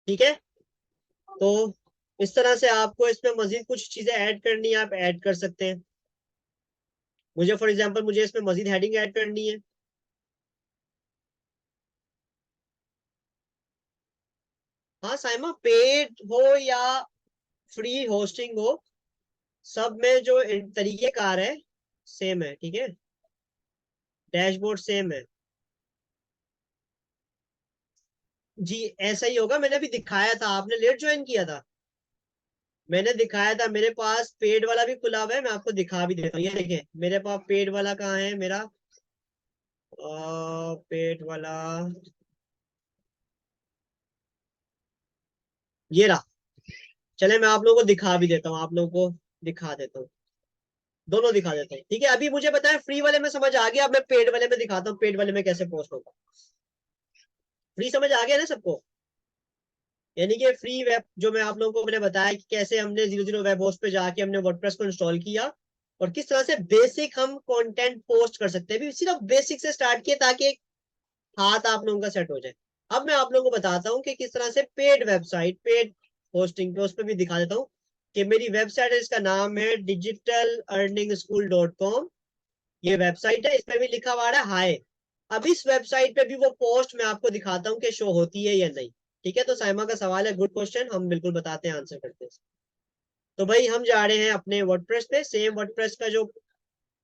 ठीक है, तो इस तरह से आपको इसमें मजीद कुछ चीजें ऐड करनी है, आप ऐड कर सकते हैं। मुझे फॉर एग्जांपल मुझे इसमें मजीद हेडिंग ऐड करनी है। हाँ साइमा, पेड हो या फ्री होस्टिंग हो, सब में जो तरीके कार है सेम है। ठीक है, डैशबोर्ड सेम है। जी ऐसा ही होगा, मैंने अभी दिखाया था, आपने लेट ज्वाइन किया था। मैंने दिखाया था, मेरे पास पेड वाला भी खुला हुआ है, मैं आपको दिखा भी देता हूँ। ये देखिए मेरे पास पेड वाला कहाँ है मेरा, पेड वाला ये रहा। चले मैं आप लोगों को दिखा भी देता हूँ, आप लोगों को दिखा देता हूँ, दोनों दिखा देता हूँ। ठीक है, अभी मुझे बताएं फ्री वाले में समझ आ गया, अब मैं पेड वाले में दिखाता हूँ, पेड वाले में कैसे पोस्ट होगा। फ्री समझ आ गया ना सबको। यानी कि फ्री वेब, जो मैं आप लोगों को मैंने बताया कि कैसे हमने 00 वेब होस्ट पे जाके हमने वर्डप्रेस को इंस्टॉल किया और किस तरह से बेसिक हम कंटेंट पोस्ट कर सकते हैं, भी सिर्फ बेसिक से स्टार्ट किया ताकि एक हाथ आप लोगों का सेट हो जाए। अब मैं आप लोगों को बताता हूँ कि किस तरह से पेड वेबसाइट, पेड होस्टिंग पे उस पर भी दिखा देता हूँ कि मेरी वेबसाइट है, इसका नाम है digitalearningschool.com। ये वेबसाइट है, इसमें भी लिखा हुआ है हाय। अब इस वेबसाइट पे भी वो पोस्ट मैं आपको दिखाता हूँ कि शो होती है या नहीं। ठीक है, तो साइमा का सवाल है, गुड क्वेश्चन, हम बिल्कुल बताते हैं, आंसर करते हैं। तो भाई हम जा रहे हैं अपने वर्डप्रेस पे। सेम वर्डप्रेस का जो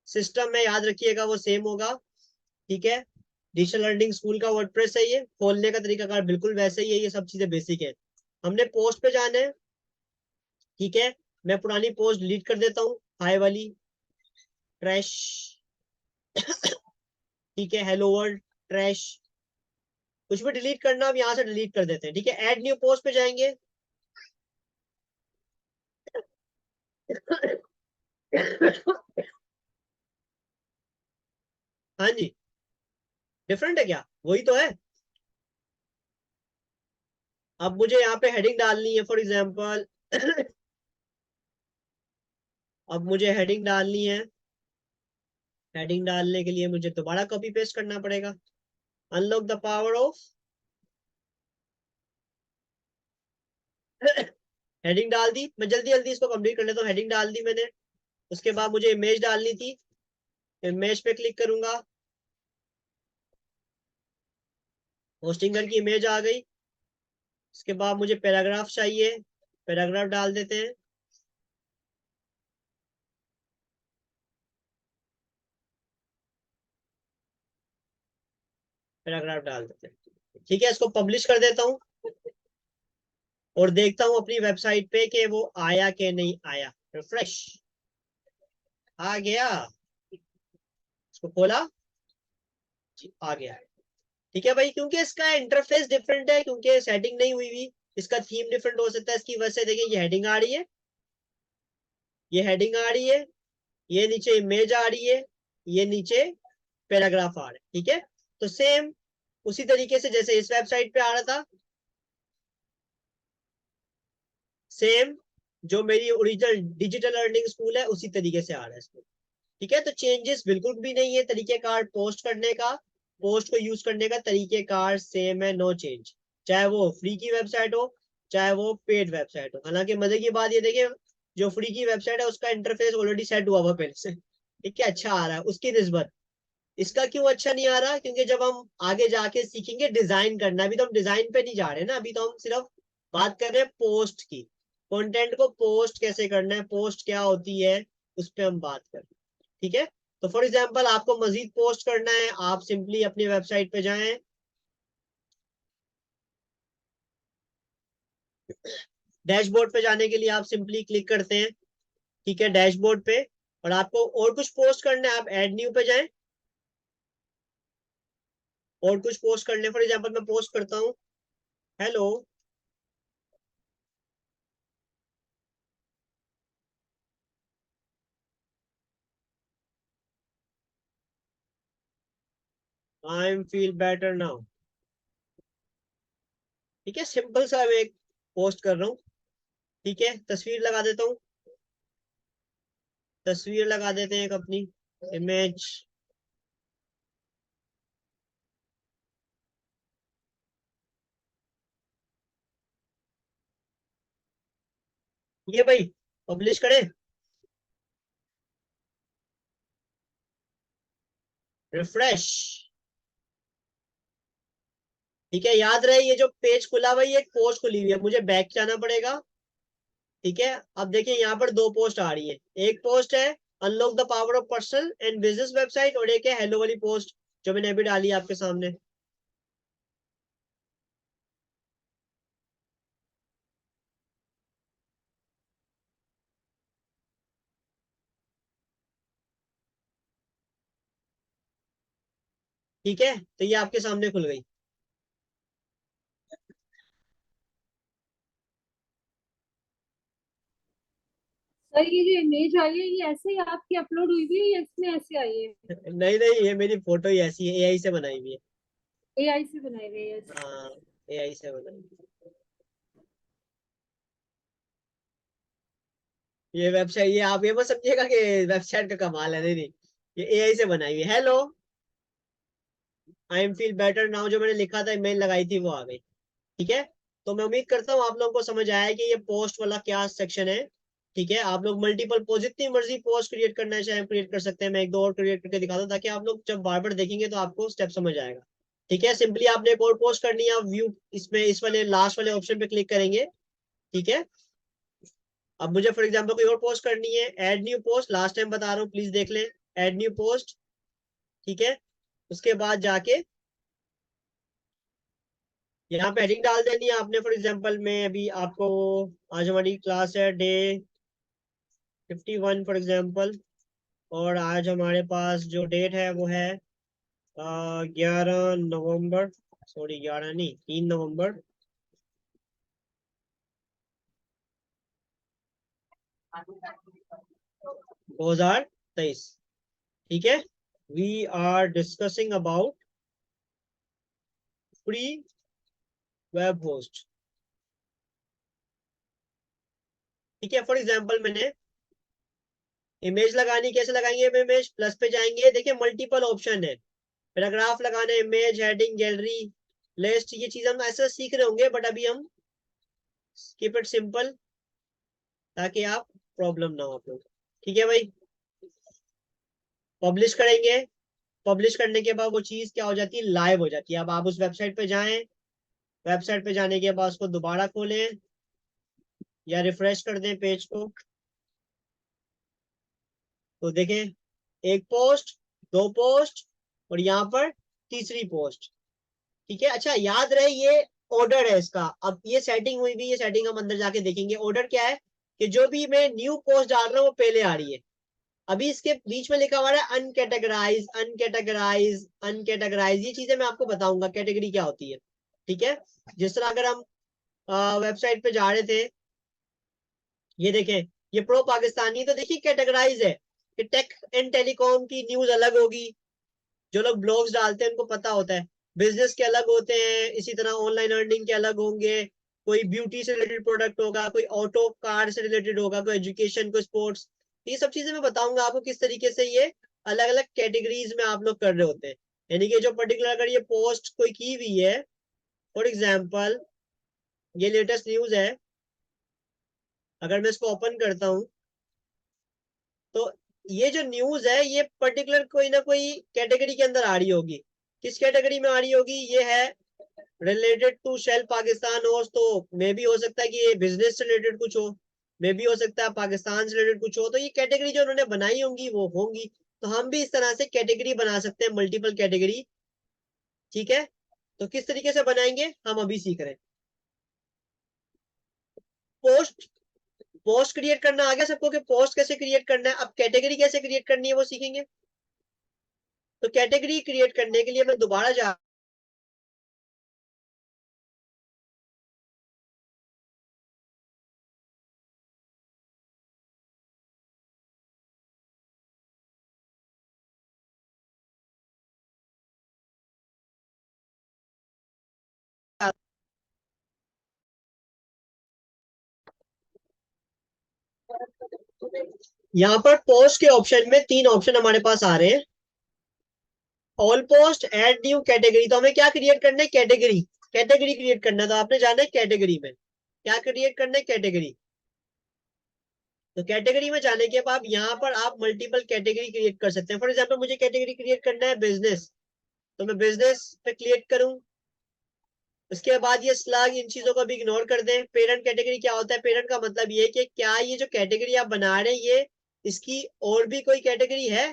सिस्टम है याद रखिएगा वो सेम होगा। ठीक है, डिजिटल लर्निंग स्कूल का वर्डप्रेस है, ये खोलने का तरीका कार बिल्कुल वैसे ही है, ये सब चीजें बेसिक है। हमने पोस्ट पे जाना है। ठीक है, मैं पुरानी पोस्ट डिलीट कर देता हूँ, हाय वाली, ट्रैश। ठीक है, हेलो वर्ल्ड, ट्रैश, कुछ भी डिलीट करना अब यहाँ से डिलीट कर देते हैं। ठीक है, ऐड न्यू पोस्ट पे जाएंगे। हाँ जी, डिफरेंट है क्या? वही तो है। अब मुझे यहाँ पे हेडिंग डालनी है फॉर एग्जांपल। अब मुझे हेडिंग डालनी है। हेडिंग डालने के लिए मुझे दोबारा कॉपी पेस्ट करना पड़ेगा। Unlock the power of. Heading डाल दी, मैं जल्दी जल्दी इसको कंप्लीट कर लेता हूँ। हेडिंग डाल दी मैंने। उसके बाद मुझे इमेज डालनी थी, इमेज पे क्लिक करूंगा, होस्टिंगर की इमेज आ गई। उसके बाद मुझे पैराग्राफ चाहिए, पैराग्राफ डाल देते हैं। पैराग्राफ डाल देते हैं। ठीक है, इसको पब्लिश कर देता हूँ और देखता हूँ अपनी वेबसाइट पे कि वो आया कि नहीं आया। रिफ्रेश, आ गया। इसको खोला, आ गया। ठीक है भाई, क्योंकि इसका इंटरफेस डिफरेंट है, क्योंकि सेटिंग नहीं हुई हुई, इसका थीम डिफरेंट हो सकता है, इसकी वजह से देखिए ये हेडिंग आ रही है, ये हेडिंग आ रही है, ये नीचे इमेज आ रही है, ये नीचे पैराग्राफ आ रहा है। ठीक है, तो सेम उसी तरीके से जैसे इस वेबसाइट पे आ रहा था, सेम जो मेरी ओरिजिनल डिजिटल लर्निंग स्कूल है उसी तरीके से आ रहा है इसमें। ठीक है, तो चेंजेस बिल्कुल भी नहीं है, तरीकेकार पोस्ट करने का, पोस्ट को यूज करने का तरीकेकार सेम है, नो चेंज। चाहे वो फ्री की वेबसाइट हो, चाहे वो पेड वेबसाइट हो। हालांकि मजे की बात ये देखिए, जो फ्री की वेबसाइट है उसका इंटरफेस ऑलरेडी सेट हुआ हुआ पहले से। ठीक है, अच्छा आ रहा है उसकी निस्बत। इसका क्यों अच्छा नहीं आ रहा? क्योंकि जब हम आगे जाके सीखेंगे डिजाइन करना, अभी तो हम डिजाइन पे नहीं जा रहे ना, अभी तो हम सिर्फ बात कर रहे हैं पोस्ट की, कंटेंट को पोस्ट कैसे करना है, पोस्ट क्या होती है, उस पर हम बात कर रहे हैं। ठीक है, तो फॉर एग्जाम्पल आपको मजीद पोस्ट करना है, आप सिंपली अपनी वेबसाइट पे जाएं, डैशबोर्ड पे जाने के लिए आप सिंपली क्लिक करते हैं। ठीक है, डैशबोर्ड पे, और आपको और कुछ पोस्ट करना है, आप ऐड न्यू पे जाएं और कुछ पोस्ट करने। फॉर एग्जाम्पल मैं पोस्ट करता हूँ, hello, I am feel better now. ठीक है, सिंपल सा मैं एक पोस्ट कर रहा हूँ। ठीक है, तस्वीर लगा देता हूँ, तस्वीर लगा देते हैं एक अपनी, इमेज। ये भाई पब्लिश करें, रिफ्रेश। ठीक है, याद रहे ये जो पेज खुला हुआ है ये एक पोस्ट खुली हुई है, मुझे बैक जाना पड़ेगा। ठीक है, अब देखिए यहाँ पर दो पोस्ट आ रही है, एक पोस्ट है unlock the power of personal and business website, और एक है हेलो वाली पोस्ट जो मैंने अभी डाली है आपके सामने। ठीक है, तो ये आपके सामने खुल गई। सर ये जो इमेज आई है ये ऐसे ही आपकी अपलोड हुई हुई है या इसमें ऐसे आई है? नहीं नहीं, ये मेरी फोटो ही ऐसी है, एआई से बनाई हुई है। एआई से बनाई गई है? हाँ, एआई से बनाई हुई है। ये वेबसाइट, ये आप ये मत समझिएगा कि वेबसाइट का कमाल है, नहीं नहीं, ये एआई से बनाई हुई है। Hello, I am feel better now, जो मैंने लिखा था मेल लगाई थी वो आ गई। ठीक है, तो मैं उम्मीद करता हूँ आप लोगों को समझ आया कि ये पोस्ट वाला क्या सेक्शन है। ठीक है, आप लोग मल्टीपल पोस्ट, जितनी मर्जी पोस्ट क्रिएट करना चाहे क्रिएट कर सकते हैं। मैं एक दो और क्रिएट करके दिखाता हूँ ताकि आप लोग जब बार बार देखेंगे तो आपको स्टेप समझ आएगा। ठीक है, सिंपली आपने एक और पोस्ट करनी है, व्यू इसमें इस वाले लास्ट वाले ऑप्शन पे क्लिक करेंगे। ठीक है, अब मुझे फॉर एग्जांपल कोई और पोस्ट करनी है, add new post, last time बता रहा हूँ प्लीज देख लें, ऐड न्यू पोस्ट। ठीक है, उसके बाद जाके यहाँ पे हेडिंग डाल देनी है आपने। फॉर एग्जांपल मैं अभी आपको, आज हमारी क्लास है डे 51 फॉर एग्जांपल, और आज हमारे पास जो डेट है वो है 11 नवंबर, सॉरी 11 नहीं 3 नवंबर 2023। ठीक है, we are discussing about free web host. ठीक है, फॉर एग्जांपल मैंने इमेज लगानी, कैसे लगाएंगे इमेज, प्लस पे जाएंगे, देखिए मल्टीपल ऑप्शन है, पैराग्राफ लगाना, इमेज, हेडिंग, गैलरी, लिस्ट, ये चीज हम ऐसे सीख रहे होंगे, बट अभी हम कीप इट सिंपल ताकि आप प्रॉब्लम ना हो आप लोग। ठीक है भाई, पब्लिश करेंगे, पब्लिश करने के बाद वो चीज क्या हो जाती है, लाइव हो जाती है। अब आप उस वेबसाइट पे जाएं, वेबसाइट पे जाने के बाद उसको दोबारा खोलें या रिफ्रेश कर दें पेज को, तो देखें एक पोस्ट, दो पोस्ट, और यहाँ पर तीसरी पोस्ट। ठीक है, अच्छा याद रहे ये ऑर्डर है इसका। अब ये सेटिंग हुई भी, ये सेटिंग हम अंदर जाके देखेंगे। ऑर्डर क्या है कि जो भी मैं न्यू पोस्ट डाल रहा हूँ वो पहले आ रही है। अभी इसके बीच में लिखा हुआ है अनकैटेगराइज, अनकैटेगराइज, अनकैटेगराइज, ये चीजें मैं आपको बताऊंगा कैटेगरी क्या होती है। ठीक है, जिस तरह अगर हम वेबसाइट पे जा रहे थे, ये देखें, ये प्रो पाकिस्तानी, तो देखिए कैटेगराइज है कि टेक एंड टेलीकॉम की न्यूज अलग होगी। जो लोग ब्लॉग्स डालते हैं उनको पता होता है, बिजनेस के अलग होते हैं, इसी तरह ऑनलाइन अर्निंग के अलग होंगे, कोई ब्यूटी से रिलेटेड प्रोडक्ट होगा, कोई ऑटो कार से रिलेटेड होगा, कोई एजुकेशन, कोई स्पोर्ट्स। ये सब चीजें मैं बताऊंगा आपको किस तरीके से ये अलग अलग कैटेगरीज में आप लोग कर रहे होते हैं। यानी कि जो पर्टिकुलर अगर ये पोस्ट कोई की हुई है, फॉर एग्जाम्पल ये लेटेस्ट न्यूज है, अगर मैं इसको ओपन करता हूँ तो ये जो न्यूज है ये पर्टिकुलर कोई ना कोई कैटेगरी के अंदर आ रही होगी। किस कैटेगरी में आ रही होगी, ये है रिलेटेड टू शेल पाकिस्तान हो, तो मे भी हो सकता है कि ये बिजनेस से रिलेटेड कुछ हो, मे भी हो सकता है पाकिस्तान से रिलेटेड कुछ हो। तो ये कैटेगरी जो उन्होंने बनाई होंगी वो होंगी। तो हम भी इस तरह से कैटेगरी बना सकते हैं, मल्टीपल कैटेगरी। ठीक है, तो किस तरीके से बनाएंगे हम अभी सीख रहे हैं। पोस्ट, पोस्ट क्रिएट करना आ गया सबको कि पोस्ट कैसे क्रिएट करना है। अब कैटेगरी कैसे क्रिएट करनी है वो सीखेंगे। तो कैटेगरी क्रिएट करने के लिए मैं दोबारा जा, यहाँ पर पोस्ट के ऑप्शन में तीन ऑप्शन हमारे पास आ रहे हैं, all post, add new, category. तो हमें क्या क्रिएट करना है, कैटेगरी, कैटेगरी क्रिएट करना है। तो आपने जाना है कैटेगरी में, क्या क्रिएट करना है, कैटेगरी। तो कैटेगरी में जाने के बाद यहाँ पर आप मल्टीपल कैटेगरी क्रिएट कर सकते हैं। फॉर एग्जाम्पल मुझे कैटेगरी क्रिएट करना है बिजनेस, तो मैं बिजनेस पे क्लिक करूं। उसके बाद ये स्लग, इन चीजों को भी इग्नोर कर दें। पेरेंट कैटेगरी क्या होता है, पेरेंट का मतलब ये कि क्या ये जो कैटेगरी आप बना रहे हैं ये इसकी और भी कोई कैटेगरी है,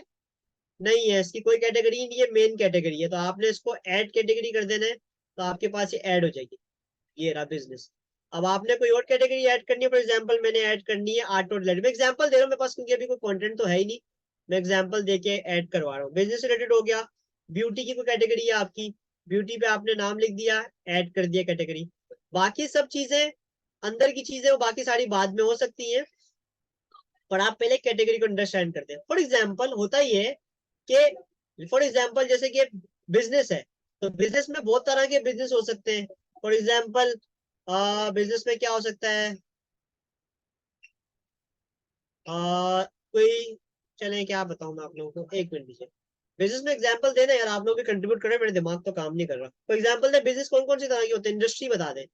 नहीं है, इसकी कोई कैटेगरी नहीं है, मेन कैटेगरी है। तो आपने इसको ऐड कैटेगरी कर देना है, तो आपके पास ये ऐड हो जाएगी, ये रहा बिजनेस। अब आपने कोई और कैटेगरी ऐड करनी है, फॉर एग्जांपल मैंने ऐड करनी है आर्ट और रिलेटेड। मैं एग्जांपल दे रहा हूँ मेरे पास, क्योंकि अभी कोई कंटेंट तो है ही नहीं, मैं एग्जांपल देके ऐड करवा रहा हूँ। बिजनेस रिलेटेड हो गया, ब्यूटी की कोई कैटेगरी है आपकी, ब्यूटी पे आपने नाम लिख दिया, ऐड कर दिया कैटेगरी। बाकी सब चीजें अंदर की चीजें वो बाकी सारी बाद में हो सकती है, पर आप पहले कैटेगरी को अंडरस्टैंड करते हैं। फॉर एग्जाम्पल होता ही है कि फॉर एग्जाम्पल जैसे कि बिजनेस है, तो बिजनेस में बहुत तरह के बिजनेस हो सकते हैं। फॉर एग्जाम्पल बिजनेस में क्या हो सकता है, कोई चले क्या बताऊं मैं आप लोगों को, एक मिनट दीजिए। बिजनेस में एग्जांपल देना यार, आप लोग भी कंट्रीब्यूट करें, मेरे दिमाग तो काम नहीं कर रहा। तो एग्जांपल दे, बिजनेस कौन कौन सी तरह के होते हैं, इंडस्ट्री बता दे।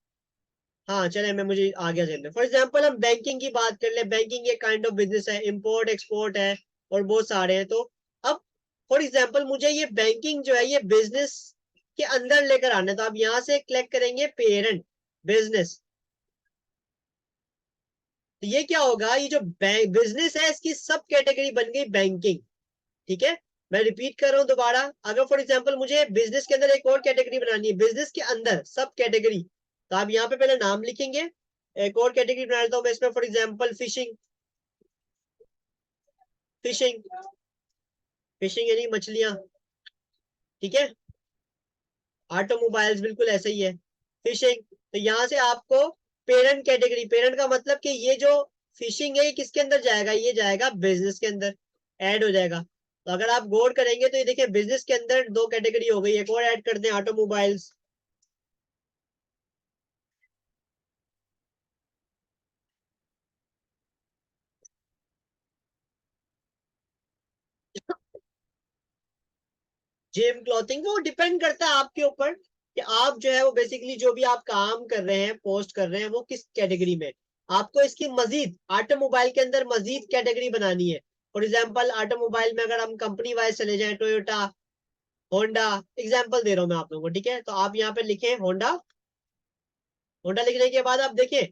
हाँ चले, मैं मुझे आ गया जेल में। फॉर एग्जांपल हम बैंकिंग की बात कर ले, बैंकिंग एक काइंड ऑफ बिजनेस है, इंपोर्ट एक्सपोर्ट है और बहुत सारे हैं। तो अब फॉर एग्जांपल मुझे ये बैंकिंग जो है ये बिजनेस के अंदर लेकर आना है, तो आप यहाँ से क्लिक करेंगे पेरेंट बिजनेस। तो ये क्या होगा, ये जो बिजनेस है इसकी सब कैटेगरी बन गई बैंकिंग। ठीक है, मैं रिपीट कर रहा हूं दोबारा। अगर फॉर एग्जांपल मुझे बिजनेस के अंदर एक और कैटेगरी बनानी है, बिजनेस के अंदर सब कैटेगरी, तो आप यहाँ पे पहले नाम लिखेंगे। एक और कैटेगरी बना लेता हूं मैं इसमें, for example fishing. Fishing, fishing यानी मछलियां। ठीक है, ऑटोमोबाइल्स बिल्कुल ऐसा ही है, फिशिंग। तो यहाँ से आपको पेरेंट कैटेगरी, पेरेंट का मतलब कि ये जो फिशिंग है ये किसके अंदर जाएगा, ये जाएगा बिजनेस के अंदर, ऐड हो जाएगा। तो अगर आप गौर करेंगे तो ये देखिए बिजनेस के अंदर दो कैटेगरी हो गई, एक और ऐड कर दें, ऑटोमोबाइल्स। जिम क्लॉथिंग, वो डिपेंड करता है आपके ऊपर कि आप जो है वो बेसिकली जो भी आप काम कर रहे हैं, पोस्ट कर रहे हैं, वो किस कैटेगरी में। आपको इसकी मजीद ऑटोमोबाइल के अंदर मजीद कैटेगरी बनानी है। फॉर एग्जांपल ऑटोमोबाइल में अगर हम कंपनी वाइज चले जाएं, टोयोटा, होंडा, एग्जांपल दे रहा हूं मैं आप लोगों को। ठीक है, तो आप यहाँ पे लिखें होंडा। होंडा लिखने के बाद आप देखें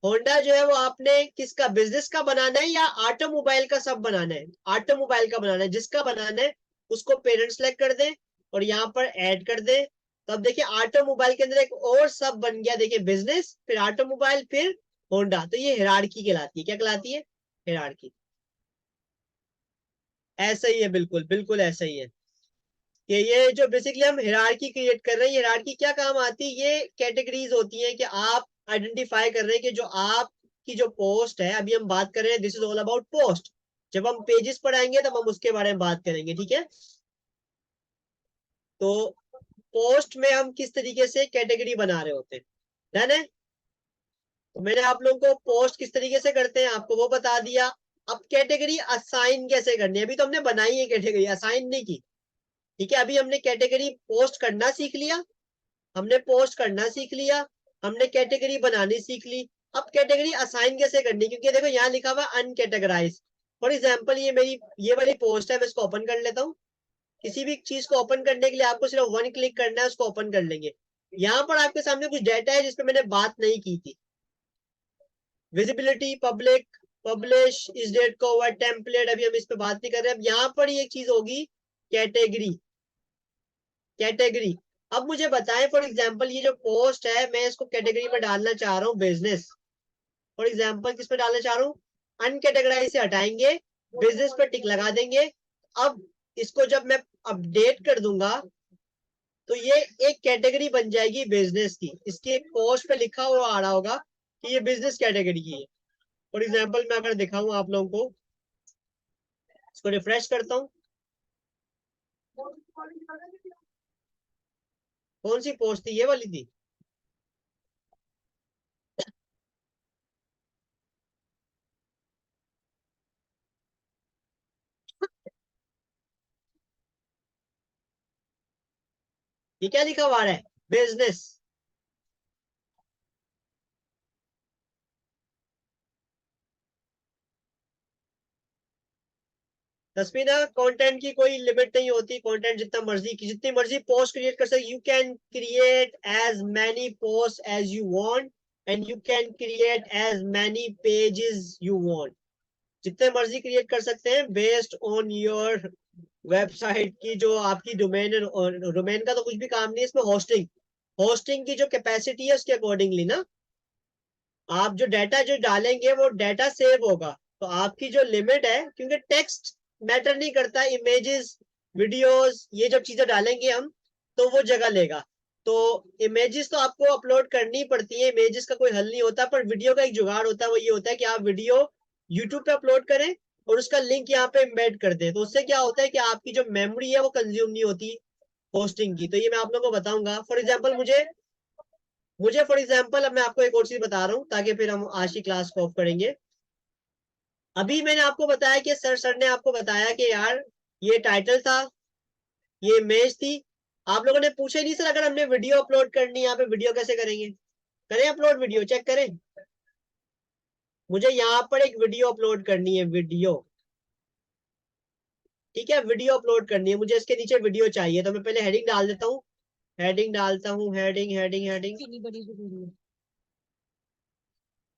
होंडा जो है वो आपने किसका, बिजनेस का बनाना है या ऑटोमोबाइल का सब बनाना है। ऑटोमोबाइल का बनाना है, जिसका बनाना है उसको पेरेंट सेलेक्ट कर दें और यहाँ पर ऐड कर दें। तो अब देखिए ऑटोमोबाइल के अंदर एक और सब बन गया, देखिए बिजनेस, फिर ऑटोमोबाइल, फिर होंडा। तो ये हिरार्की कहलाती है, क्या कहलाती है, हिरार्की। ऐसा ही है, बिल्कुल बिल्कुल ऐसा ही है कि ये जो बेसिकली हम हिरार्की क्रिएट कर रहे हैं, हिरार्की क्या काम आती है, ये कैटेगरीज होती हैं कि आप आइडेंटिफाई कर रहे हैं कि जो आपकी जो पोस्ट है, अभी हम बात कर रहे हैं this is all about post. जब हम पेजेस पर आएंगे तब हम उसके बारे में बात करेंगे। ठीक है, तो पोस्ट में हम किस तरीके से कैटेगरी बना रहे होते हैं, डन है। तो मैंने आप लोगों को पोस्ट किस तरीके से करते हैं आपको वो बता दिया। अब कैटेगरी असाइन कैसे करनी है, अभी तो हमने बनाई है कैटेगरी, असाइन नहीं की। ठीक है, अभी हमने कैटेगरी पोस्ट करना सीख लिया, हमने पोस्ट करना सीख लिया, हमने कैटेगरी बनानी सीख ली। अब कैटेगरी असाइन कैसे करनी, क्योंकि देखो यहाँ लिखा हुआ अनकैटेगराइज। फॉर एग्जाम्पल ये मेरी ये वाली पोस्ट है, मैं इसको ओपन कर लेता हूँ। किसी भी चीज को ओपन करने के लिए आपको सिर्फ वन क्लिक करना है, उसको ओपन कर लेंगे। यहाँ पर आपके सामने कुछ डेटा है जिसपे मैंने बात नहीं की थी, विजिबिलिटी, पब्लिक, पब्लिश, इस डेट को ओवर, टेम्पलेट, अभी हम इस पे बात नहीं कर रहे। अब यहाँ पर एक चीज होगी कैटेगरी, कैटेगरी। अब मुझे बताएं फॉर एग्जांपल ये जो पोस्ट है मैं इसको कैटेगरी में डालना चाह रहा हूँ बिजनेस। फॉर एग्जांपल किस पे डालना चाह रहा हूँ, अनकैटेगराइज से हटाएंगे, बिजनेस पे टिक लगा देंगे। अब इसको जब मैं अपडेट कर दूंगा तो ये एक कैटेगरी बन जाएगी बिजनेस की, इसके पोस्ट पे लिखा हुआ आ रहा होगा कि ये बिजनेस कैटेगरी की है। फॉर एग्जाम्पल मैं अगर दिखाऊं आप लोगों को, इसको रिफ्रेश करता हूँ। कौन सी पोस्ट थी, ये वाली थी। ये क्या लिखा हुआ है, बिजनेस। तस्मीना, कंटेंट की कोई लिमिट नहीं होती, कंटेंट जितना मर्जी की जितनी मर्जी पोस्ट क्रिएट कर सकते, you can create as many post as you want and you can create as many pages you want. जितने मर्जी क्रिएट कर सकते हैं बेस्ड ऑन योर वेबसाइट की जो आपकी डोमेन है। और डोमेन का तो कुछ भी काम नहीं है इसमें, होस्टिंग, होस्टिंग की जो कैपेसिटी है उसके अकॉर्डिंगली ना आप जो डाटा जो डालेंगे वो डाटा सेव होगा। तो आपकी जो लिमिट है, क्योंकि टेक्स्ट मैटर नहीं करता, इमेजेस, वीडियोस, ये जब चीजें डालेंगे हम तो वो जगह लेगा। तो इमेजेस तो आपको अपलोड करनी पड़ती है, इमेजेस का कोई हल नहीं होता, पर वीडियो का एक जुगाड़ होता है, वो ये होता है कि आप वीडियो यूट्यूब पे अपलोड करें और उसका लिंक यहाँ पे एम्बेड कर दें। तो उससे क्या होता है कि आपकी जो मेमोरी है वो कंज्यूम नहीं होती होस्टिंग की। तो ये मैं आप लोगों को बताऊंगा। फॉर एग्जाम्पल मुझे फॉर एग्जाम्पल अब मैं आपको एक और चीज बता रहा हूँ ताकि फिर हम आज की क्लास को ऑफ करेंगे। अभी मैंने आपको बताया कि सर ने आपको बताया कि यार ये टाइटल था, ये इमेज थी। आप लोगों ने पूछा नहीं सर अगर हमने वीडियो अपलोड करनी है यहाँ पे वीडियो कैसे करेंगे? करें अपलोड वीडियो, चेक करें। मुझे यहाँ पर एक वीडियो अपलोड करनी है, वीडियो, ठीक है, वीडियो अपलोड करनी है मुझे, इसके नीचे वीडियो चाहिए। तो मैं पहले हेडिंग डाल देता हूँ, हेडिंग डालता हूँ, हेडिंग हेडिंग हेडिंग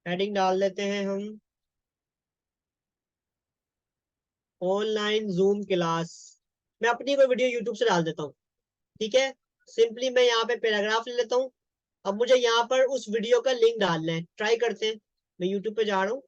हेडिंग डाल देते हैं हम, ऑनलाइन जूम क्लास। मैं अपनी कोई वीडियो यूट्यूब से डाल देता हूँ, ठीक है। सिंपली मैं यहाँ पे पैराग्राफ ले लेता हूँ। अब मुझे यहाँ पर उस वीडियो का लिंक डालना है, ट्राई करते हैं। मैं यूट्यूब पे जा रहा हूँ।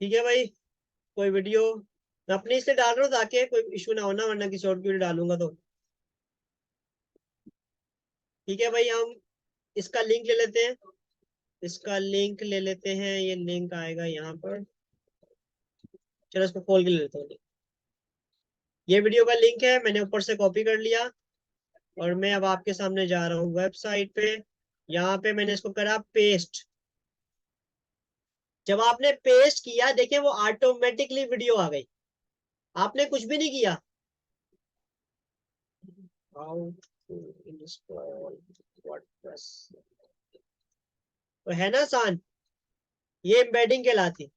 ठीक है भाई, कोई वीडियो मैं अपने इसलिए डाल रहा हूँ ताकि कोई इशू ना होना, वरना किसी और की वीडियो डालूंगा तो। ठीक है भाई, हम इसका लिंक ले लेते हैं, इसका लिंक ले लेते हैं, ये लिंक आएगा यहाँ पर। चलो इसको खोल के ले लेता हूँ। ये वीडियो का लिंक है, मैंने ऊपर से कॉपी कर लिया और मैं अब आपके सामने जा रहा हूँ वेबसाइट पे। यहाँ पे मैंने इसको करा पेस्ट। जब आपने पेस्ट किया देखिए वो ऑटोमेटिकली वीडियो आ गई, आपने कुछ भी नहीं किया। How to install WordPress, तो है ना आसान, ये एम्बेडिंग कहलाती।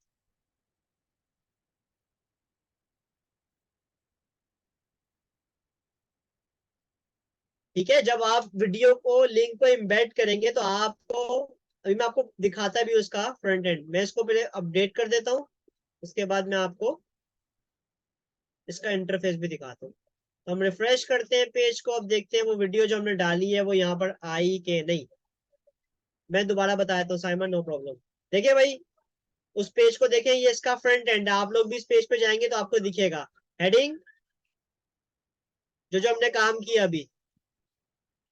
ठीक है, जब आप वीडियो को लिंक को एम्बेड करेंगे तो आपको, अभी मैं आपको दिखाता भी हूँ उसका फ्रंट एंड। मैं इसको पहले अपडेट कर देता हूँ, उसके बाद मैं आपको इसका इंटरफेस भी दिखाता हूँ। तो हम रिफ्रेश करते हैं पेज को, अब देखते हैं वो वीडियो जो हमने डाली है वो यहाँ पर आई कि नहीं। मैं दोबारा बताया तो साइमन, नो प्रॉब्लम। देखिए भाई, उस पेज को देखें, ये इसका फ्रंट एंड है। आप लोग भी इस पेज पे जाएंगे तो आपको दिखेगा हेडिंग, जो जो हमने काम किया अभी,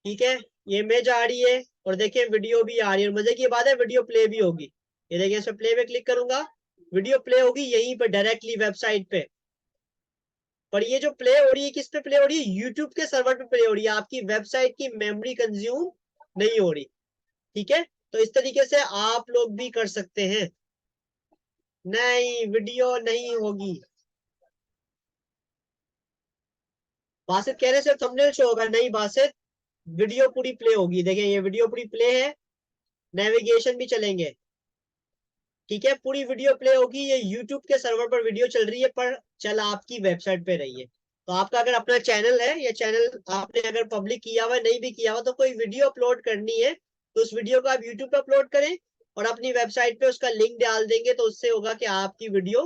ठीक है। ये इमेज आ रही है और देखिए वीडियो भी आ रही है, और मजे की बात है वीडियो प्ले भी होगी। ये देखिए, इस पे प्ले पे क्लिक करूंगा, वीडियो प्ले होगी यहीं पर डायरेक्टली वेबसाइट पे। पर ये जो प्ले हो रही है किस पे प्ले हो रही है? यूट्यूब के सर्वर पे प्ले हो रही है, आपकी वेबसाइट की मेमोरी कंज्यूम नहीं हो रही। ठीक है, तो इस तरीके से आप लोग भी कर सकते हैं। नहीं, वीडियो नहीं होगी। बासित कह रहे सिर्फ थंबनेल शो होगा, नहीं बासित, वीडियो पूरी प्ले होगी। देखिए ये वीडियो पूरी प्ले है, नेविगेशन भी चलेंगे, ठीक है, पूरी वीडियो प्ले होगी। ये यूट्यूब के सर्वर पर वीडियो चल रही है, पर चल आपकी वेबसाइट पे रही है। तो आपका अगर अपना चैनल है, या चैनल आपने अगर पब्लिक किया हुआ नहीं भी किया हुआ, तो कोई वीडियो अपलोड करनी है तो उस वीडियो को आप यूट्यूब पे अपलोड करें और अपनी वेबसाइट पे उसका लिंक डाल देंगे, तो उससे होगा कि आपकी वीडियो,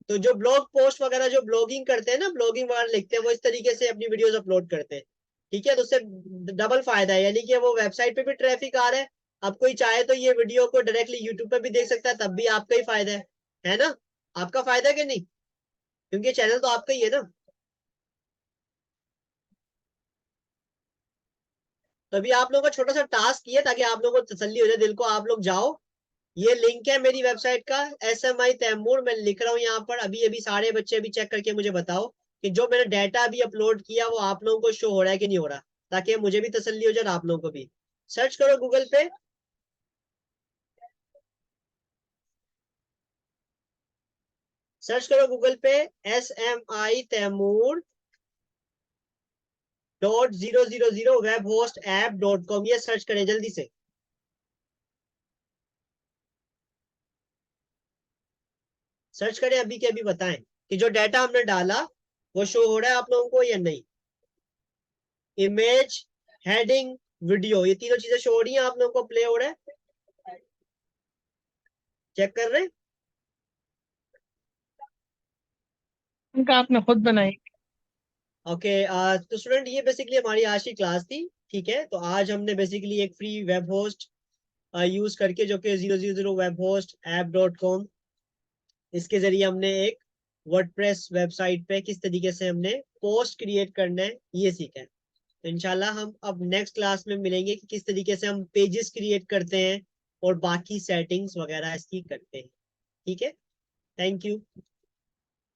तो जो ब्लॉग पोस्ट वगैरह, जो ब्लॉगिंग करते हैं ना, ब्लॉगिंग वगैरह लिखते हैं, वो इस तरीके से अपनी वीडियोस अपलोड करते हैं। ठीक है, तो उससे डबल फायदा है, यानी कि वो वेबसाइट पे भी ट्रैफिक आ रहा है। अब कोई चाहे तो ये वीडियो को डायरेक्टली यूट्यूब पे भी देख सकता है, तब भी आपका ही फायदा है ना? आपका फायदा है कि नहीं? क्योंकि चैनल तो आपका ही है ना। तो अभी आप लोगों का छोटा सा टास्क ये, ताकि आप लोगों को तसल्ली हो जाए दिल को, आप लोग जाओ, ये लिंक है मेरी वेबसाइट का, SMI तैमूर, मैं लिख रहा हूँ यहाँ पर। अभी अभी सारे बच्चे अभी चेक करके मुझे बताओ कि जो मैंने डाटा अभी अपलोड किया वो आप लोगों को शो हो रहा है कि नहीं हो रहा, ताकि मुझे भी तसल्ली हो जाए और आप लोगों को भी। सर्च करो गूगल पे, सर्च करो गूगल पे SMI तैमूर .000 वेब होस्ट ऐप.com, ये सर्च करें जल्दी से। सर्च करें अभी के अभी, बताएं कि जो डाटा हमने डाला वो शो हो रहा है आप लोगों को या नहीं। इमेज, हेडिंग, वीडियो, ये तीनों चीजें शो हो रही हैं आप लोगों को, प्ले हो रहा है, चेक कर रहे हैं? इनका आपने खुद बनाई। ओके, तो स्टूडेंट ये बेसिकली हमारी आज की क्लास थी। ठीक है, तो आज हमने बेसिकली एक फ्री वेब होस्ट यूज करके, जो कि 000 वेब होस्ट app.com, इसके जरिए हमने एक वर्डप्रेस वेबसाइट पे किस तरीके से हमने पोस्ट क्रिएट करना है ये सीखा है। तो इंशाल्लाह हम अब नेक्स्ट क्लास में मिलेंगे कि किस तरीके से हम पेजेस क्रिएट करते हैं और बाकी सेटिंग्स वगैरह इसकी करते हैं। ठीक है, थैंक यू।